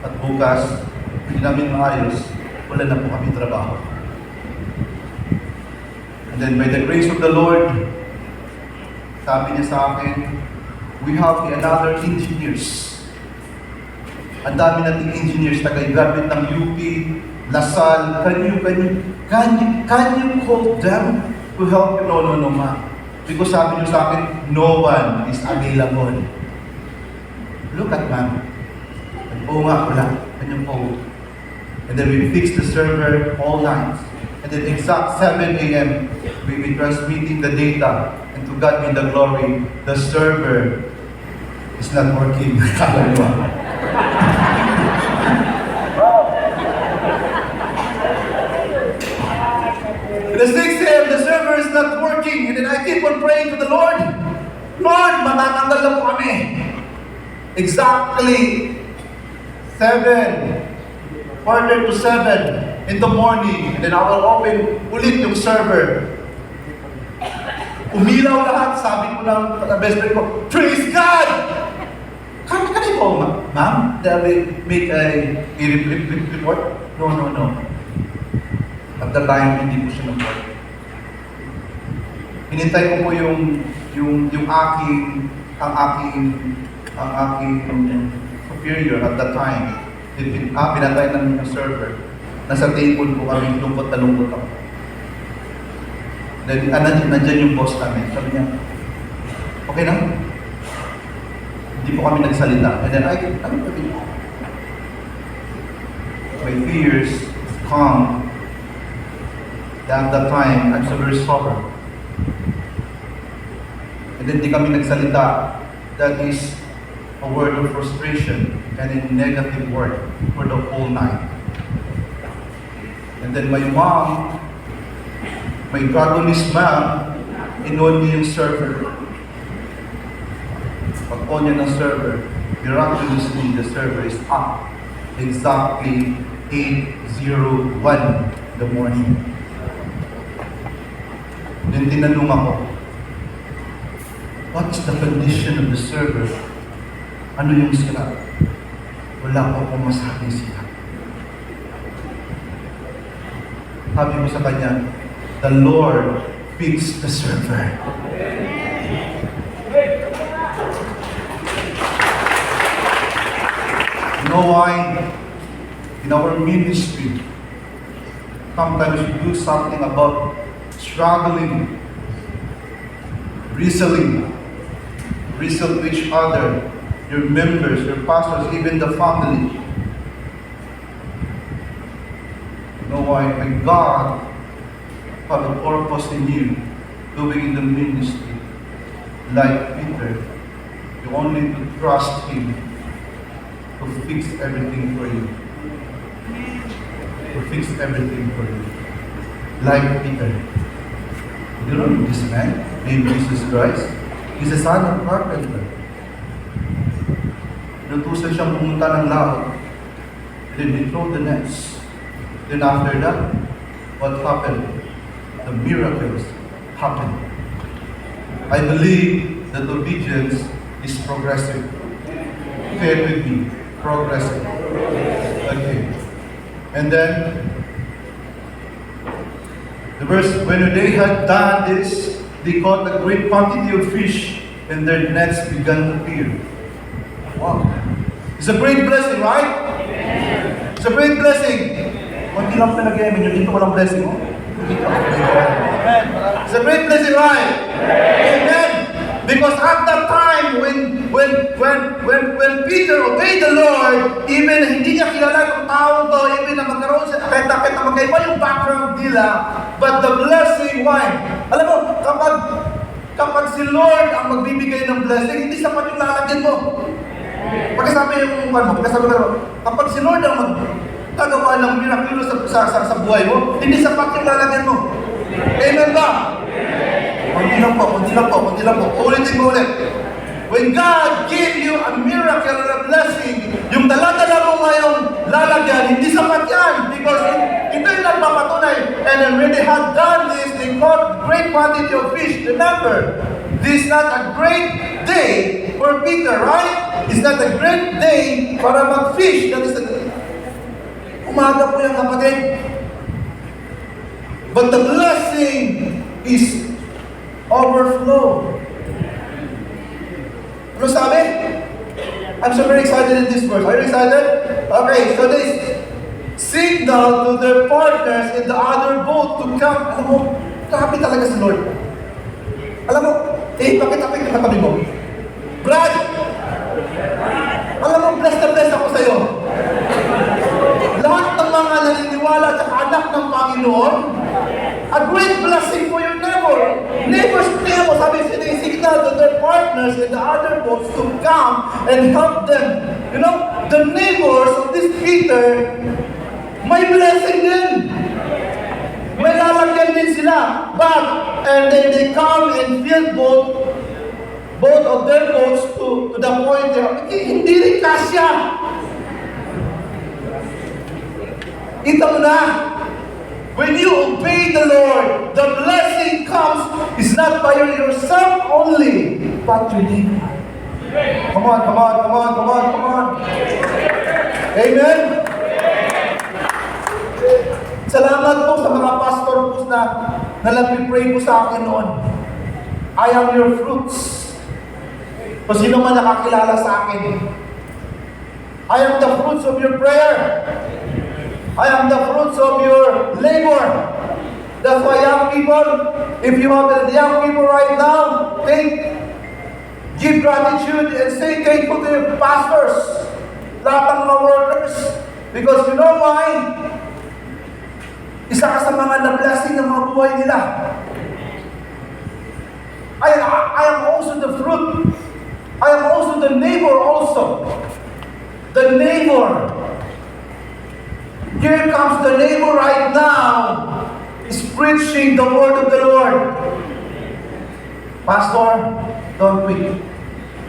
at bukas, hindi namin maayos, wala na po kami trabaho. And then by the grace of the Lord, sabi niya sa akin, we have another engineers. Ang dami nating engineers, taga-graduate ng UP, Lasal. Can you call them to help you? No, ma'am. Because sabi niyo sa akin, no one is available. Look at ma'am. Oo nga, wala. Kanyang po. And then we fix the server all nights. And then exact 7 a.m., we be transmitting the data. And to God be the glory, the server is not working. Kala niyo. The 6 a.m., the server is not working. And then I keep on praying to the Lord. Lord, matatanggal na po kami. Exactly quarter to 7 in the morning. And then I will open ulit yung server. Umilaw lahat. Sabi ko ng best friend ko, praise God! Can I go, ma'am? Did I make a report? No. At the time, hindi po siya nag-work. Hinintay ko po yung aking superior at that time. Pinatay namin yung server. Nasa table po kami, lungkot na lungkot ako. Then, nandyan yung boss namin. Sabi niya, okay na? Hindi po kami nagsalita. And then, ano sabi niya? My fears is calm. At that time, I'm so very sober. And then di kami nagsalita. That is a word of frustration and a negative word for the whole night. And then my mom, my dragonist mom, in-on niya yung server. Pag-on niya ng server, miraculously, the server is up. Exactly 8:01 in the morning. Then tinanong ako, what is the condition of the server? Ano yung sira? Wala po akong masabing sira. Sabi ko sa kanya, The Lord feeds the server. You know why? In our ministry, sometimes we do something about struggling, wrestle to each other, your members, your pastors, even the family. You know why? When God have a purpose in you, doing in the ministry, like Peter, you only need to trust Him to fix everything for you. To fix everything for you. Like Peter. You know this man named Jesus Christ? He's a son of carpenter. Inutusan siyang pumunta ng laot. Then he threw the nets. Then after that, what happened? The miracles happened. I believe that obedience is progressive. Say it with me. Progressive. Okay. And then, the verse, when they had done this, they caught a great quantity of fish, and their nets began to appear. Wow. It's a great blessing, right? It's a great blessing. Kunti lang pinag-iamin nyo, dito walang blessing, oh. It's a great blessing, right? Amen. Because at that time, when Peter obeyed the Lord, even hindi niya kilala kung tao to, even na magkaroon siya, kahit magkaiba yung background nila, but the blessing, why? Alam mo, kapag si Lord ang magbibigay ng blessing, hindi sapat yung lalagyan mo. Pagkasabi yung kapag si Lord ang magagawa ng miracle sa buhay mo, hindi sapat yung lalagyan mo. Amen ba? Kunti lang po. Ulitin mo ulit. When God gave you a miracle or a blessing, yung dala-dala mo ngayong lalagyan, hindi sapat yan. Because ito yung nagpapatunay. And then when they had done this, they caught great quantity of fish. Remember, this is not a great day for Peter, right? It's not a great day para mag-fish. That is umaga po yung kapatid. But the blessing is overflow. Ano sabi? I'm so very excited in this verse. Are you excited? Okay, so this signal to their partners in the other boat to come. Alam mo, grabe talaga si Lord. Alam mo, pakitapik na katabi mo. Brad! Alam mo, blessed na blessed ako sa'yo. Lahat ng mga naniniwala sa anak ng Panginoon, a great blessing for your neighbor. Neighbors, tingnan mo, sabi signal to their partners in the other boats to come and help them. You know, the neighbors of this Peter, may blessing din. May lalagyan din sila. And then they come and fill both of their boats to the point hindi rin kasya. Kita mo na. When you obey the Lord, the blessing comes, is not by yourself only, but your neighbor. Come on. Amen? Salamat po sa mga pastor po na nag-pray po sa akin noon. I am your fruits. Kung sino man nakakilala sa akin. I am the fruits of your prayer. I am the fruits of your labor. That's why young people, if you have the young people right now, give gratitude and say thankful to your pastors, lahat ng mga workers. Because you know why? Isa ka sa mga na-blessing ng mga buhay nila. I am also the fruit. I am also the neighbor also. The neighbor. Here comes the neighbor right now, is preaching the word of the Lord. Pastor, don't quit.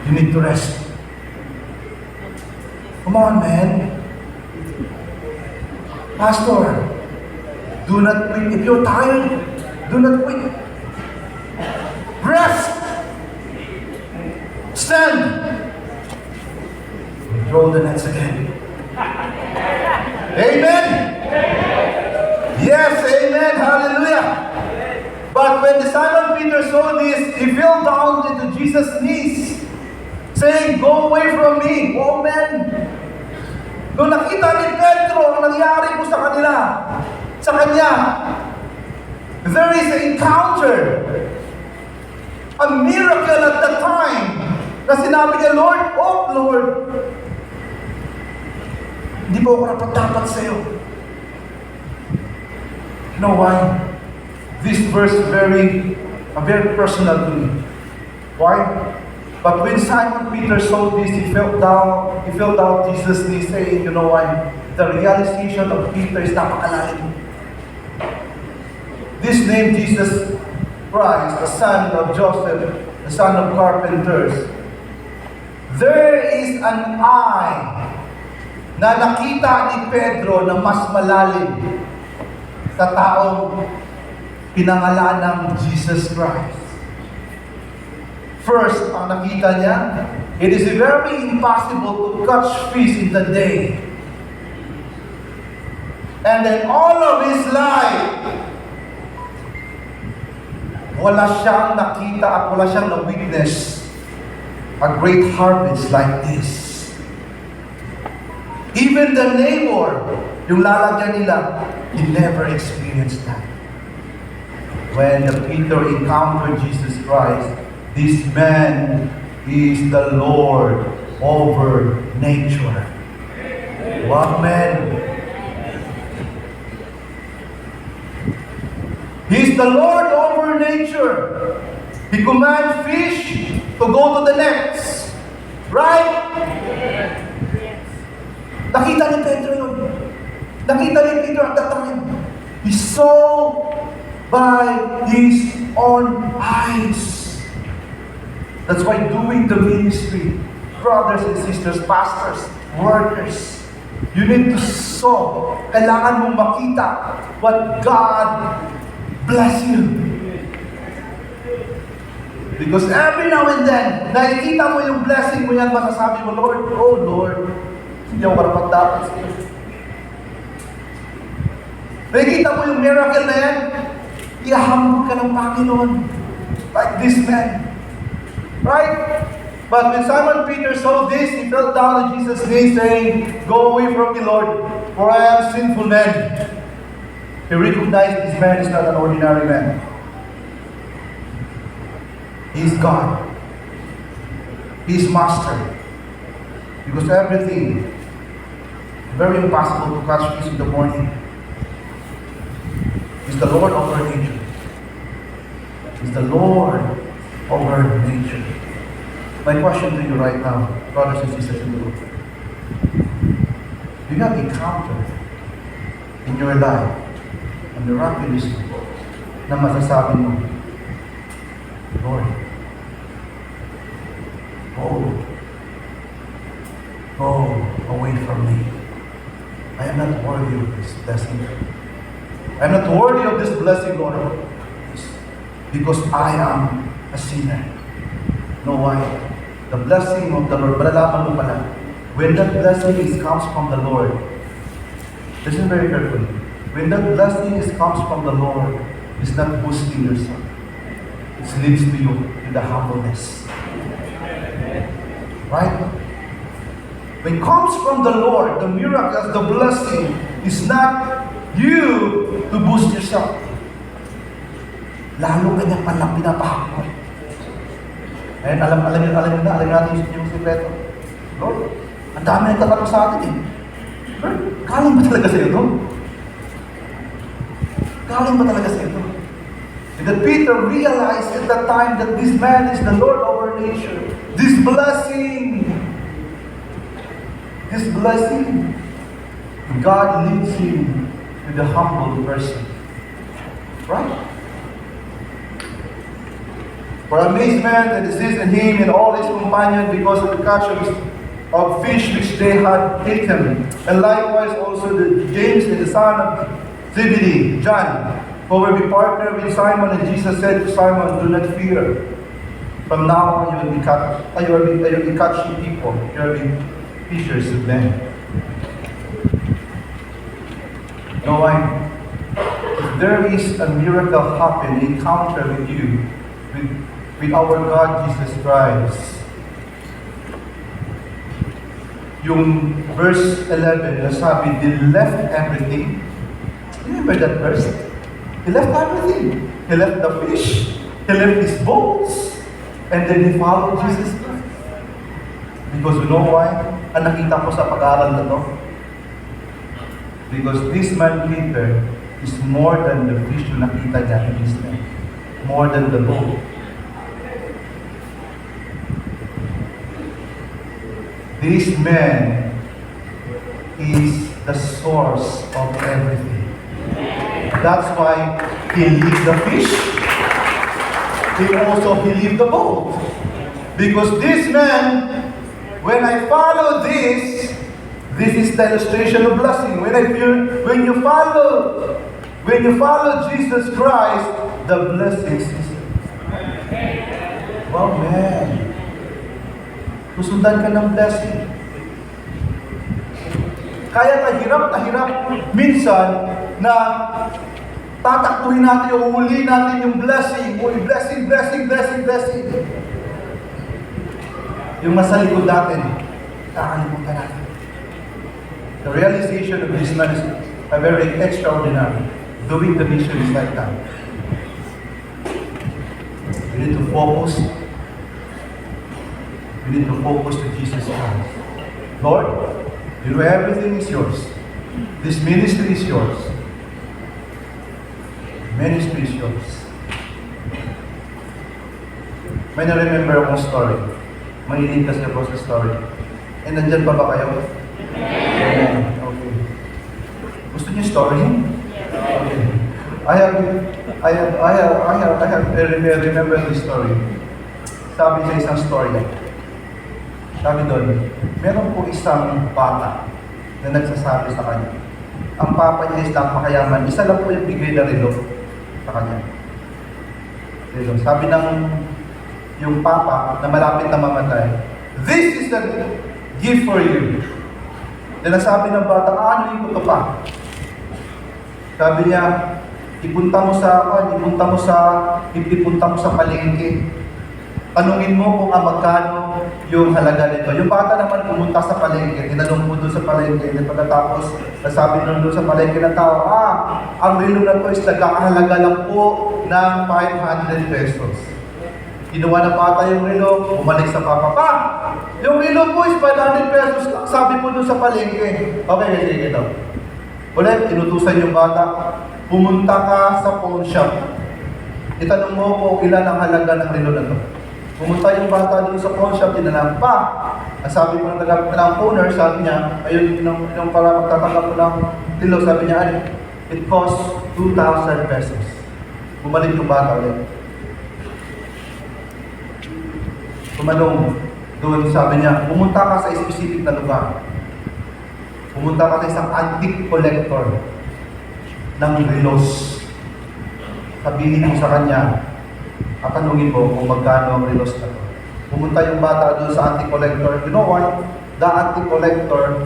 You need to rest. Come on, man. Pastor, do not quit. If you're tired, do not quit. Rest. Stand. Throw the nets again. Amen? Yes, amen. Hallelujah. when Simon Peter saw this, he fell down into Jesus' knees, saying, "Go away from me." Oh man! Nung nakita ni Pedro ang nangyari po sa kanya, there is an encounter, a miracle at the time, na sinabi niya, "Lord, oh Lord, hindi po ako rapat-dapat sa iyo." You know why? This verse very personal to me. Why? But when Simon Peter saw this, he fell down Jesus' knees, saying, you know why? The realization of Peter is napakalalim. This name, Jesus Christ, the son of Joseph, the son of carpenters, there is an eye na nakita ni Pedro na mas malalim sa taong pinangalan ng Jesus Christ. First, ang nakita niya, it is very impossible to catch fish in the day. And then all of his life, wala siyang nakita at wala siyang na-witness a great harvest like this. Even the neighbor, yung lalagyan nila, he never experienced that. When Peter encountered Jesus Christ, this man is the Lord over nature. What man? He's the Lord over nature. He commands fish to go to the nets. Right? Nakita ni Pedro yun. Nakita ni Peter at that time. He saw by his own eyes. That's why doing the ministry, brothers and sisters, pastors, workers, you need to sow. Kailangan mong makita what God bless you. Because every now and then, nakikita mo yung blessing mo yan, masasabi mo, Lord, oh Lord, hindi ako karapat-dapat sa iyo. Nakikita mo yung miracle na yan, ihahambog ka ng Panginoon. Like this man. Right? But when Simon Peter saw this, he fell down on Jesus' knees, saying, "Go away from me, Lord, for I am a sinful man." He recognized this man is not an ordinary man. He is God. He is Master. Because everything, very impossible to catch fish in the morning. He's the Lord over nature. He's the Lord over nature. My question to you right now, brothers and sisters in the Lord, do you have encounter in your life, a miraculous, na masasabi mo, Lord, go away from me. I am not worthy of this blessing. I am not worthy of this blessing, Lord, because I am a sinner. Know why? The blessing of the Lord, malalaman mo pala, when that blessing comes from the Lord, listen very carefully, when that blessing comes from the Lord, it's not boosting yourself. It leads to you in the humbleness. Right? When it comes from the Lord, the miracles, the blessing, is not you to boost yourself. Lalo ka niya palang pinapahakot. Eh, alam natin yung sikreto. Lord, ang dami nagtatanong sa atin eh. Lord, galing ba talaga sa ito? Galing ba talaga sa ito? And that Peter realized at that time that this man is the Lord over nature. This blessing, God leads him to the humble person. Right? For amazement and disease in him and all his companions because of the catch of fish which they had taken. And likewise also the James and the son of Zebedee, John, who will be partner with Simon. And Jesus said to Simon, "Do not fear. From now on you will be catching people. You will be fishers of men." No, it's there is a miracle happen, encounter with you, with our God Jesus Christ. Yung verse 11, nasabi, they left everything. Remember that verse? He left everything. He left the fish. He left his boats. And then he followed Jesus Christ. Because you know why? Ang nakita ko sa pag-aaral na to? Because this man Peter is more than the fish na nakita niya in his life. More than the boat. This man is the source of everything. That's why he leaves the fish. He leaves the boat. Because this man, when I follow this is the illustration of blessing. When you follow Jesus Christ, the blessings is. Wow, man. Susundan ka ng blessing. Kaya tahirap minsan na tataktuhin natin, uhuli natin yung blessing. Uy, blessing. Yung nasa likod natin, kakalimutan natin. The realization of this man is a very extraordinary. Doing the mission is like that. We need to focus. We need to focus to Jesus Christ. Lord, you know everything is yours. This ministry is yours. Ministry is yours. May na-remember akong story. Mahilig kasi ako sa story. Eh, nandyan pa ba kayo? Amen. Okay. Gusto niyo story? Okay. I remember this story. Sabi sa isang story. Sabi doon, meron po isang bata na nagsasabi sa kanya. Ang papa niya is napakayaman. Isa lang po yung bigay na relo sa kanya. Relo. Sabi ng yung papa na malapit na mamatay, this is the gift for you. Then sabi ng bata, ano yung ito pa? Sabi niya, ipunta mo sa palengke. Tanungin mo kung magkano yung halaga nito. Yung bata naman pumunta sa palengke, tinanong mo doon sa palengke, and pagkatapos nasabi doon sa palengke ng tao, ang relo na to is nagkakahalaga lang po ng 500 pesos. Kinuha ng bata yung relo, bumalik sa papa. Pa! Yung relo po is 500 pesos, sabi po doon sa palengke. Okay, sige ito. Ulit, inutusan yung bata, pumunta ka sa pawn shop. Itanong mo kung ilan ang halaga ng relo na to. Pumunta yung bata doon sa pawn shop, tinanong pa. Ang sabi ko ng owner, sabi niya, ayun, yung para magtatanggap ko ng relo, sabi niya, it costs 2,000 pesos. Bumalik yung bata ulit. Tumalong doon, sabi niya, pumunta ka sa specific na lugar. Pumunta ka sa isang antique collector ng relos. Sabihin mo sa kanya, at tanungin mo kung magkano ang relos na to. Pumunta yung bata doon sa antique collector. You know what? The antique collector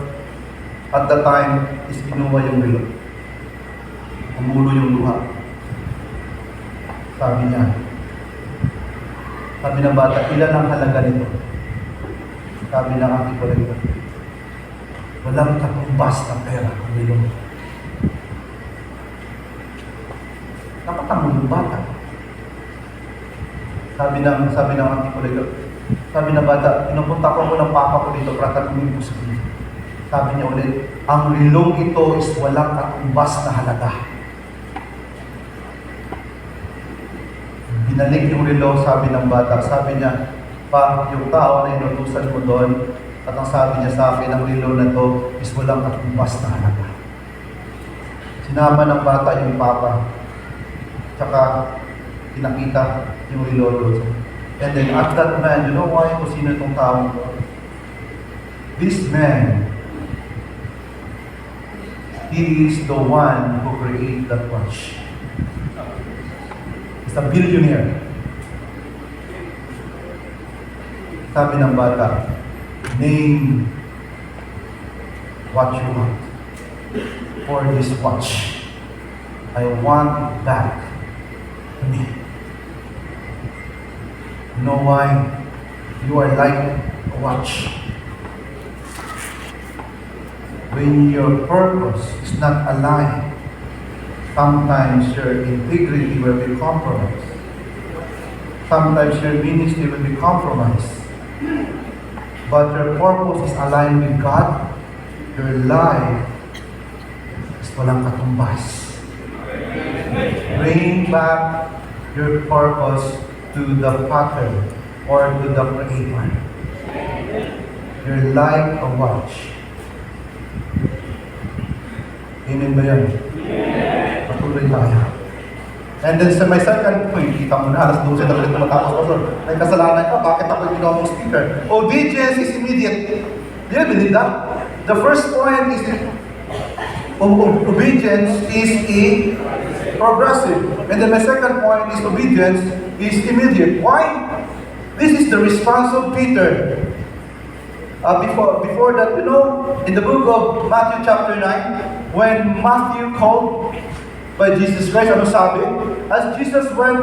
at the time is kinuha yung relo. Umulo yung luha. Sabi niya, sabi ng bata, ilan ang halaga nito? Sabi ng antique collector, walang katumbas na pera ang relo. Napatangol yung bata. Sabi ng antique collector, sabi ng bata, pinupunta ko ng papa ko dito para tanungin ko sa kanya. Sabi niya ulit, ang relong ito is walang katumbas na halaga. Binalik yung relo, sabi ng bata, sabi niya, pa, yung tao na inutusan mo doon, at ang sabi niya sa akin, ang relo na to is walang katumbas na halaga. Sinama ng bata yung papa, tsaka pinakita yung relo doon. And then at that man, you know why? Kung sino itong taong to? This man, he is the one who created that watch. He's a billionaire. Sabi ng bata, name what you want for this watch. I want it back to me. You know why? You are like a watch. When your purpose is not aligned, sometimes your integrity will be compromised. Sometimes your ministry will be compromised. But your purpose is aligned with God, your life is walang katumbas. Bring back your purpose to the pattern or to the Creator. You're like a watch. Amen ba yan? Patuloy tayo. And then sa my second point, kita mo na, alas 12 na ulit matapos, Pastor. May kasalanan ka, bakit ako yung ginawa mong speaker? Obedience is immediate. Do you believe that? The first point is obedience is progressive. And then my second point is obedience is immediate. Why? This is the response of Peter. Before that, in the book of Matthew chapter 9, when Matthew called by Jesus Christ, ano sabi? As Jesus went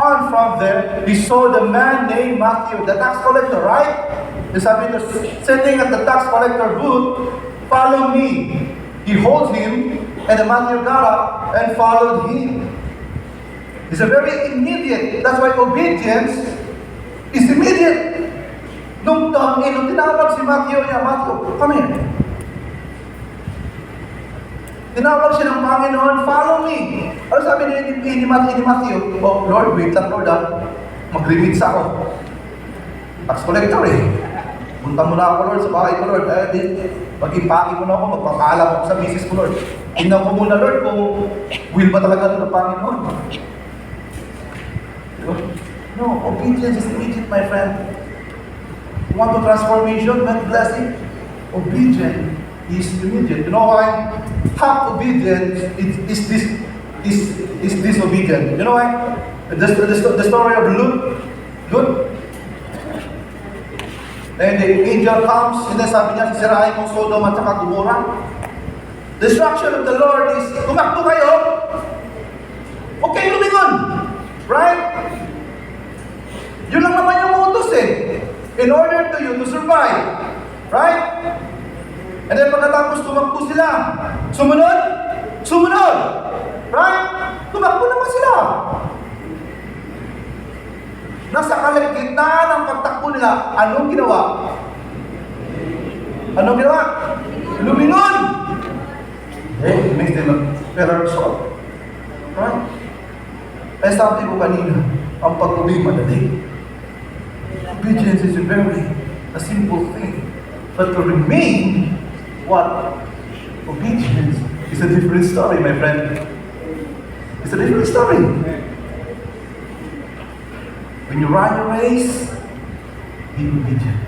on from there, he saw the man named Matthew, the tax collector, right? And sabi ito, sitting at the tax collector booth, follow me. He holds him, and the Matthew got up and followed him. It's a very immediate. That's why obedience is immediate. Nung tinawag si Matthew, come here. Tinawag siya ng Panginoon, follow me. Ano sabi ni Matthew? Oh, Lord, wait lang, Lord, mag-remits ako. Tax collector Punta mo na ako, Lord, sa bahay ko, Lord. Mag-impake mo na ako, magpapaalam ako sa misis ko, Lord. Tingnan ko muna, Lord, kung will ba talaga ito ng Panginoon. No, obedience is immediate, my friend. You want to transformation, want blessing? Obedience is immediate. You know why? Half obedience is disobedient. You know why? The story of Lut. And the angel comes, and then sabi niya, sisirain mo Sodom at saka Gomorrah. The instruction of the Lord is, tumakbo kayo, huwag kayo lumingon. Right? Yun lang naman yung utos in order to you to survive. Right? And then pagkatapos tumakbo sila, sumunod. Right? Tumakbo naman sila. Nasa kalagitnaan ng pagtakbo nila, anong ginawa? Lumingon! It makes them a better soul. Right? Kaya sabi ko kanina, ang pag-uwi madali. Obedience is a simple thing. But to remain, what? Obedience is a different story, my friend. It's a different story. When you run your race, be obedient,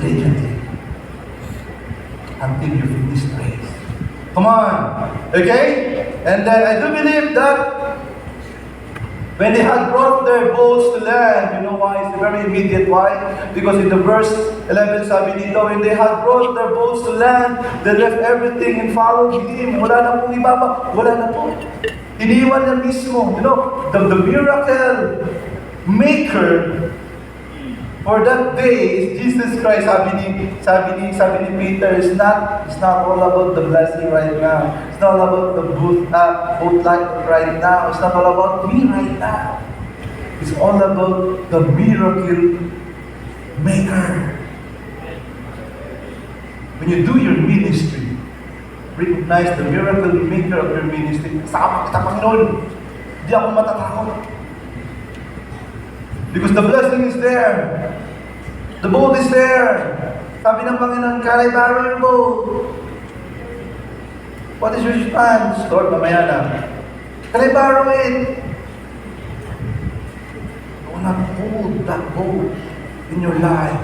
diligently, until you finish the race. Come on, okay? And then I do believe that when they had brought their boats to land, you know why? It's very immediate. Why? Because in the verse 11, sabi dito, when they had brought their boats to land, they left everything and followed him. Wala na pong ibaba. Wala na po. Iniwan na mismo. You know, the miracle maker for that day is Jesus Christ. Sabi ni Peter, it's not all about the blessing right now. It's not all about the boat light right now. It's not all about me right now. It's all about the miracle maker. When you do your ministry, recognize the miracle maker of your ministry. Sama kita, Panginoon. Hindi ako matatakot. Because the blessing is there. The boat is there. Sabi ng Panginoon, can I borrow your boat? What is your response? Lord, mamaya na. Can I borrow it? Do not hold that boat in your life.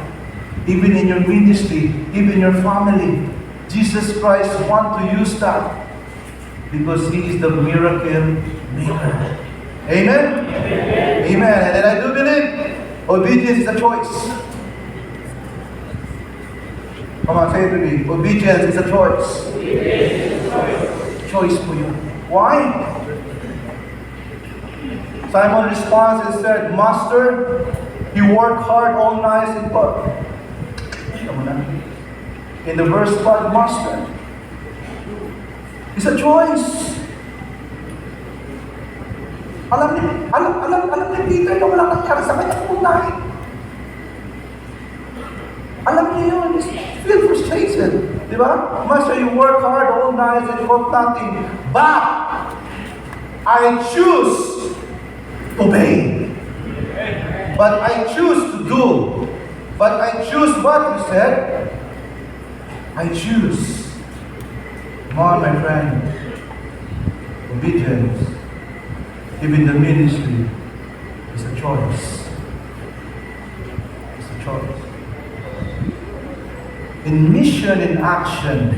Even in your ministry, even your family. Jesus Christ wants to use that. Because He is the miracle maker. Amen? Amen. And I do believe obedience is a choice. Come on, say it with me. Obedience is a choice. Choice po yun. Why? Simon responds and said, Master, he worked hard all night and thought. In the verse 5, Master, it's a choice. Alam ni Peter na walang nangyari sa kanya kung night. Alam niya yun, he's feel frustrated. Di ba? Master, you work hard all night and got nothing. But, I choose to obey. But I choose to do. But I choose what you said. I choose. Come on, my friend. Obedience, even the ministry, is a choice. It's a choice. In mission and action,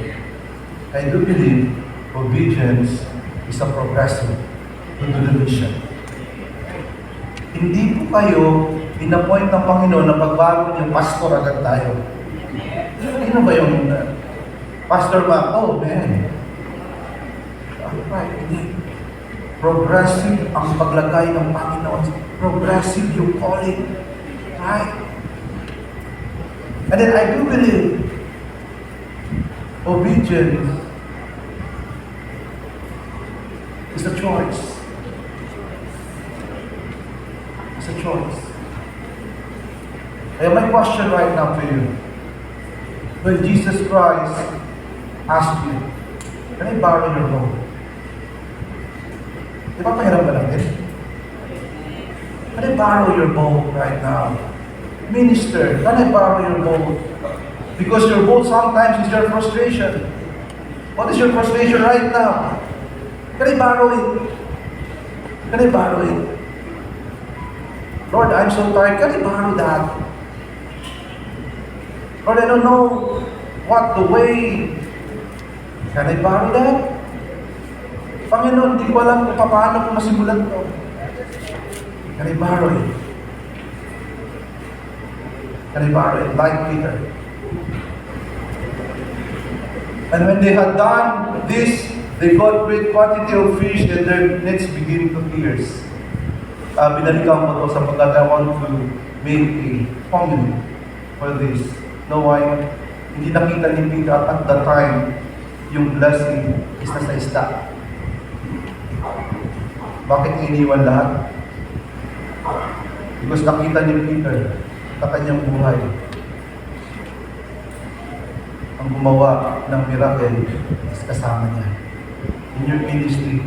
I do believe obedience is a progressive to the mission. Hindi po kayo in-appoint ng Panginoon na pagbago niyo, pastor agad tayo. Ano ba yung pastor ba? Oh, man. Right, hindi. Progressive ang paglagay ng Panginoon. Progressive yung calling. Right? And then I do believe obedience is a choice. It's a choice. I have my question right now to you. When Jesus Christ asked you, can I borrow your boat? Di ba pahiram ba natin? Can I borrow your boat right now? Minister, can I borrow your boat? Because your boat sometimes is your frustration. What is your frustration right now? Can I borrow it? Can I borrow it? Lord, I'm so tired. Can I borrow that? Lord, I don't know what the way. Can I borrow that? Panginoon, hindi ko alam kung paano ko masimulan to. Can I borrow it? Can I borrow it? Like Peter. And when they had done this, they got great quantity of fish and their nets began to pierce. Binalikan ko ito sapagkat I want to make a formula for this. No, why? Hindi nakita ni Peter at the time yung blessing is nasa isda. Bakit iniwan lahat? Because nakita ni Peter sa kanyang buhay ang gumawa ng miracle is kasama niya. In your ministry,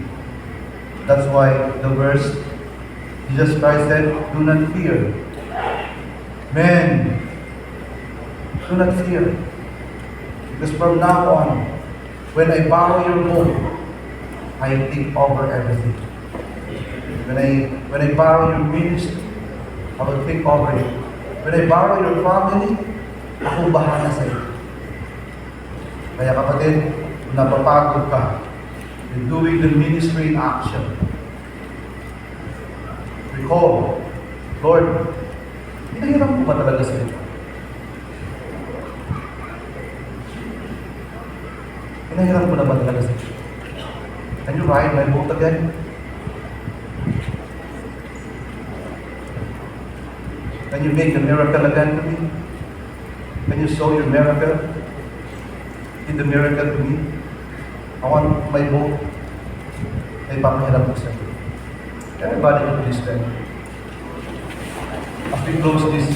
that's why the verse Jesus Christ said, do not fear. Men, do not fear. Because from now on, when I borrow your boat, I take over everything. When I borrow your ministry, I will take over it. When I borrow your family, ako bahala sa iyo. Kaya kapatid, kung napapagod ka, in doing the ministry in action, recall, Lord, pinahiram ko ba talaga sa iyo? Pinahiram ko na ba talaga sa iyo? Can you ride my boat again? Can you make a miracle again to me? Can you show your miracle? Did the miracle to me? I want my boat. Ay papahiram ko sa iyo. Everybody please stand. As we close this,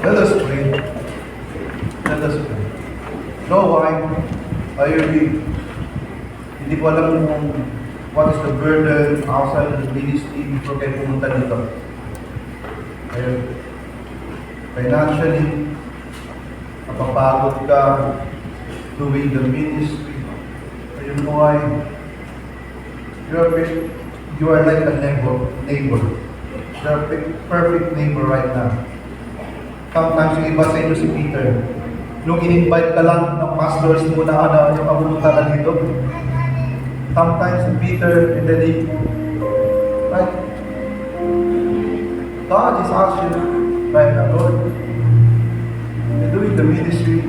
let us pray. Let us pray. No, why? I agree. Hindi ko alam kung what is the burden outside of the ministry before kayo pumunta dito. Ayun. Financially, napapagod ka doing the ministry. Ayun mo ay, you are like a neighbor. You are a perfect neighbor right now. Sometimes yung iba sa inyo si Peter, nung in-invite ka lang ng pastors mo na yung pamunta na dito. Sometimes si Peter, and then right? God is asking, right now, Lord. You're doing the ministry.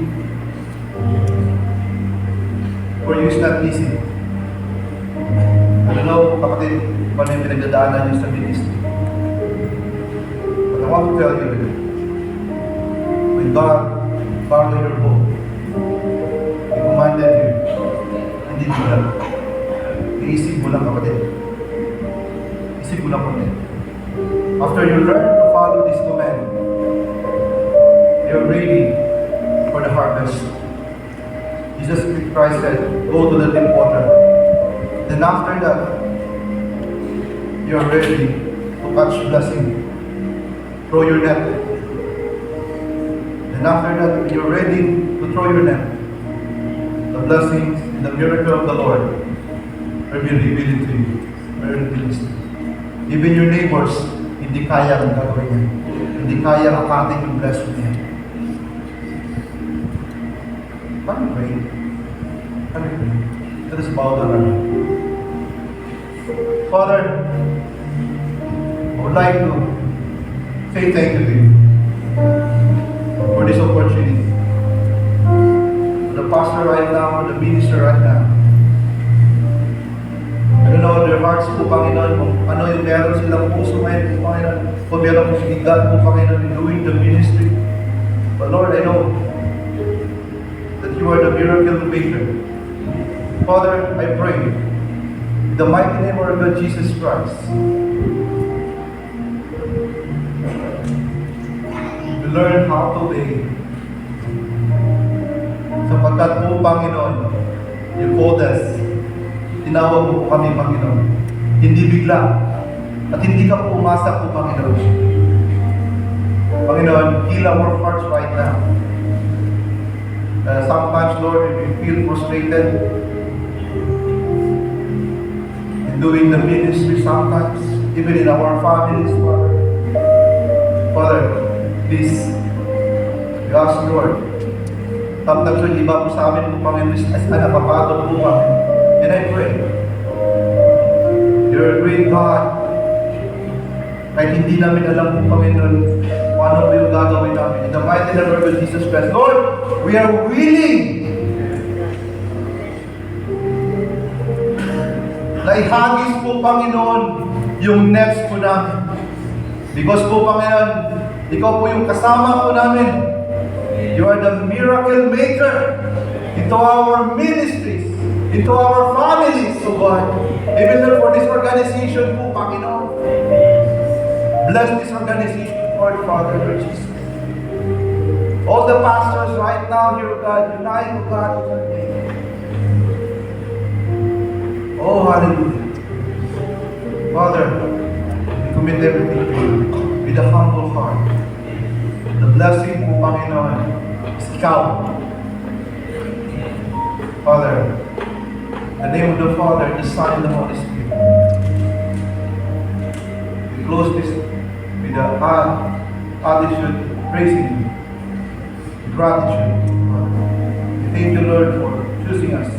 For you, it's not easy. I don't know, kapatid, paano yung pinagdadaanan niyo sa ministry. But I want to tell you, when God followed your boat, He commanded you, hindi mo lang. Iisip mo lang, kapatid. Isip mo lang, kapatid. After you learn to follow this command, you're ready for the harvest. Jesus Christ said, go to the deep water. Then after that, you're ready to catch blessing. Throw your net. Then after that, you're ready to throw your net. The blessings and the miracle of the Lord will be revealed to you. Even your neighbors, hindi kaya ang gagawin niya. Hindi kaya akating yung blessing niya. Can we pray? Can we pray? Let us bow down our head. Father, I would like to say thank you to you for this opportunity. For the pastor right now, for the minister right now. I don't know their hearts po, Panginoon, kung ano yung meron silang puso ngayon, Panginoon, kung meron pong sigat po, Panginoon, in doing the ministry. But Lord, I know that you are the miracle maker. Father, I pray, in the mighty name of our Lord Jesus Christ, to learn how to obey. Sapagkat po, Panginoon, you called us. Tinawag mo po kami, Panginoon. Hindi bigla. At hindi ka po umasa po, Panginoon. Panginoon, heal our hearts right now. Sometimes, Lord, we feel frustrated in doing the ministry sometimes, even in our families, Father. Father, please, we ask, Lord, sometimes yung iba po sa amin po, Panginoon, as napapagod po kami. And I pray, you're a great God. Kahit hindi namin alam po, Panginoon, kung ano po yung gagawin namin. In the mighty name of Jesus Christ, Lord, we are willing na ihagis po, Panginoon, yung next po namin. Because po, Panginoon, ikaw po yung kasama po namin. You are the miracle maker into our ministries, into our families, so God. Even for this organization po, Panginoon. Bless this organization, Lord, Father, Lord Jesus. All the pastors right now here, God, unite, O God, in your name. Oh, hallelujah. Father, we commit everything to you with a humble heart. The blessing po, Panginoon, is ikaw. Father, in the name of the Father, the Son, and the Holy Spirit. We close this with the attitude, praising you, gratitude. We thank you, Lord, for choosing us,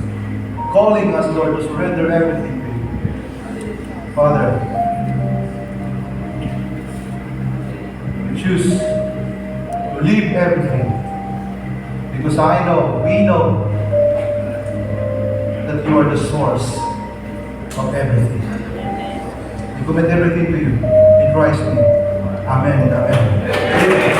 calling us, Lord, to surrender everything to you. Father, we choose to leave everything because I know, we know, that you are the source of everything. We commit everything to you. In Christ's name. Amen and amen.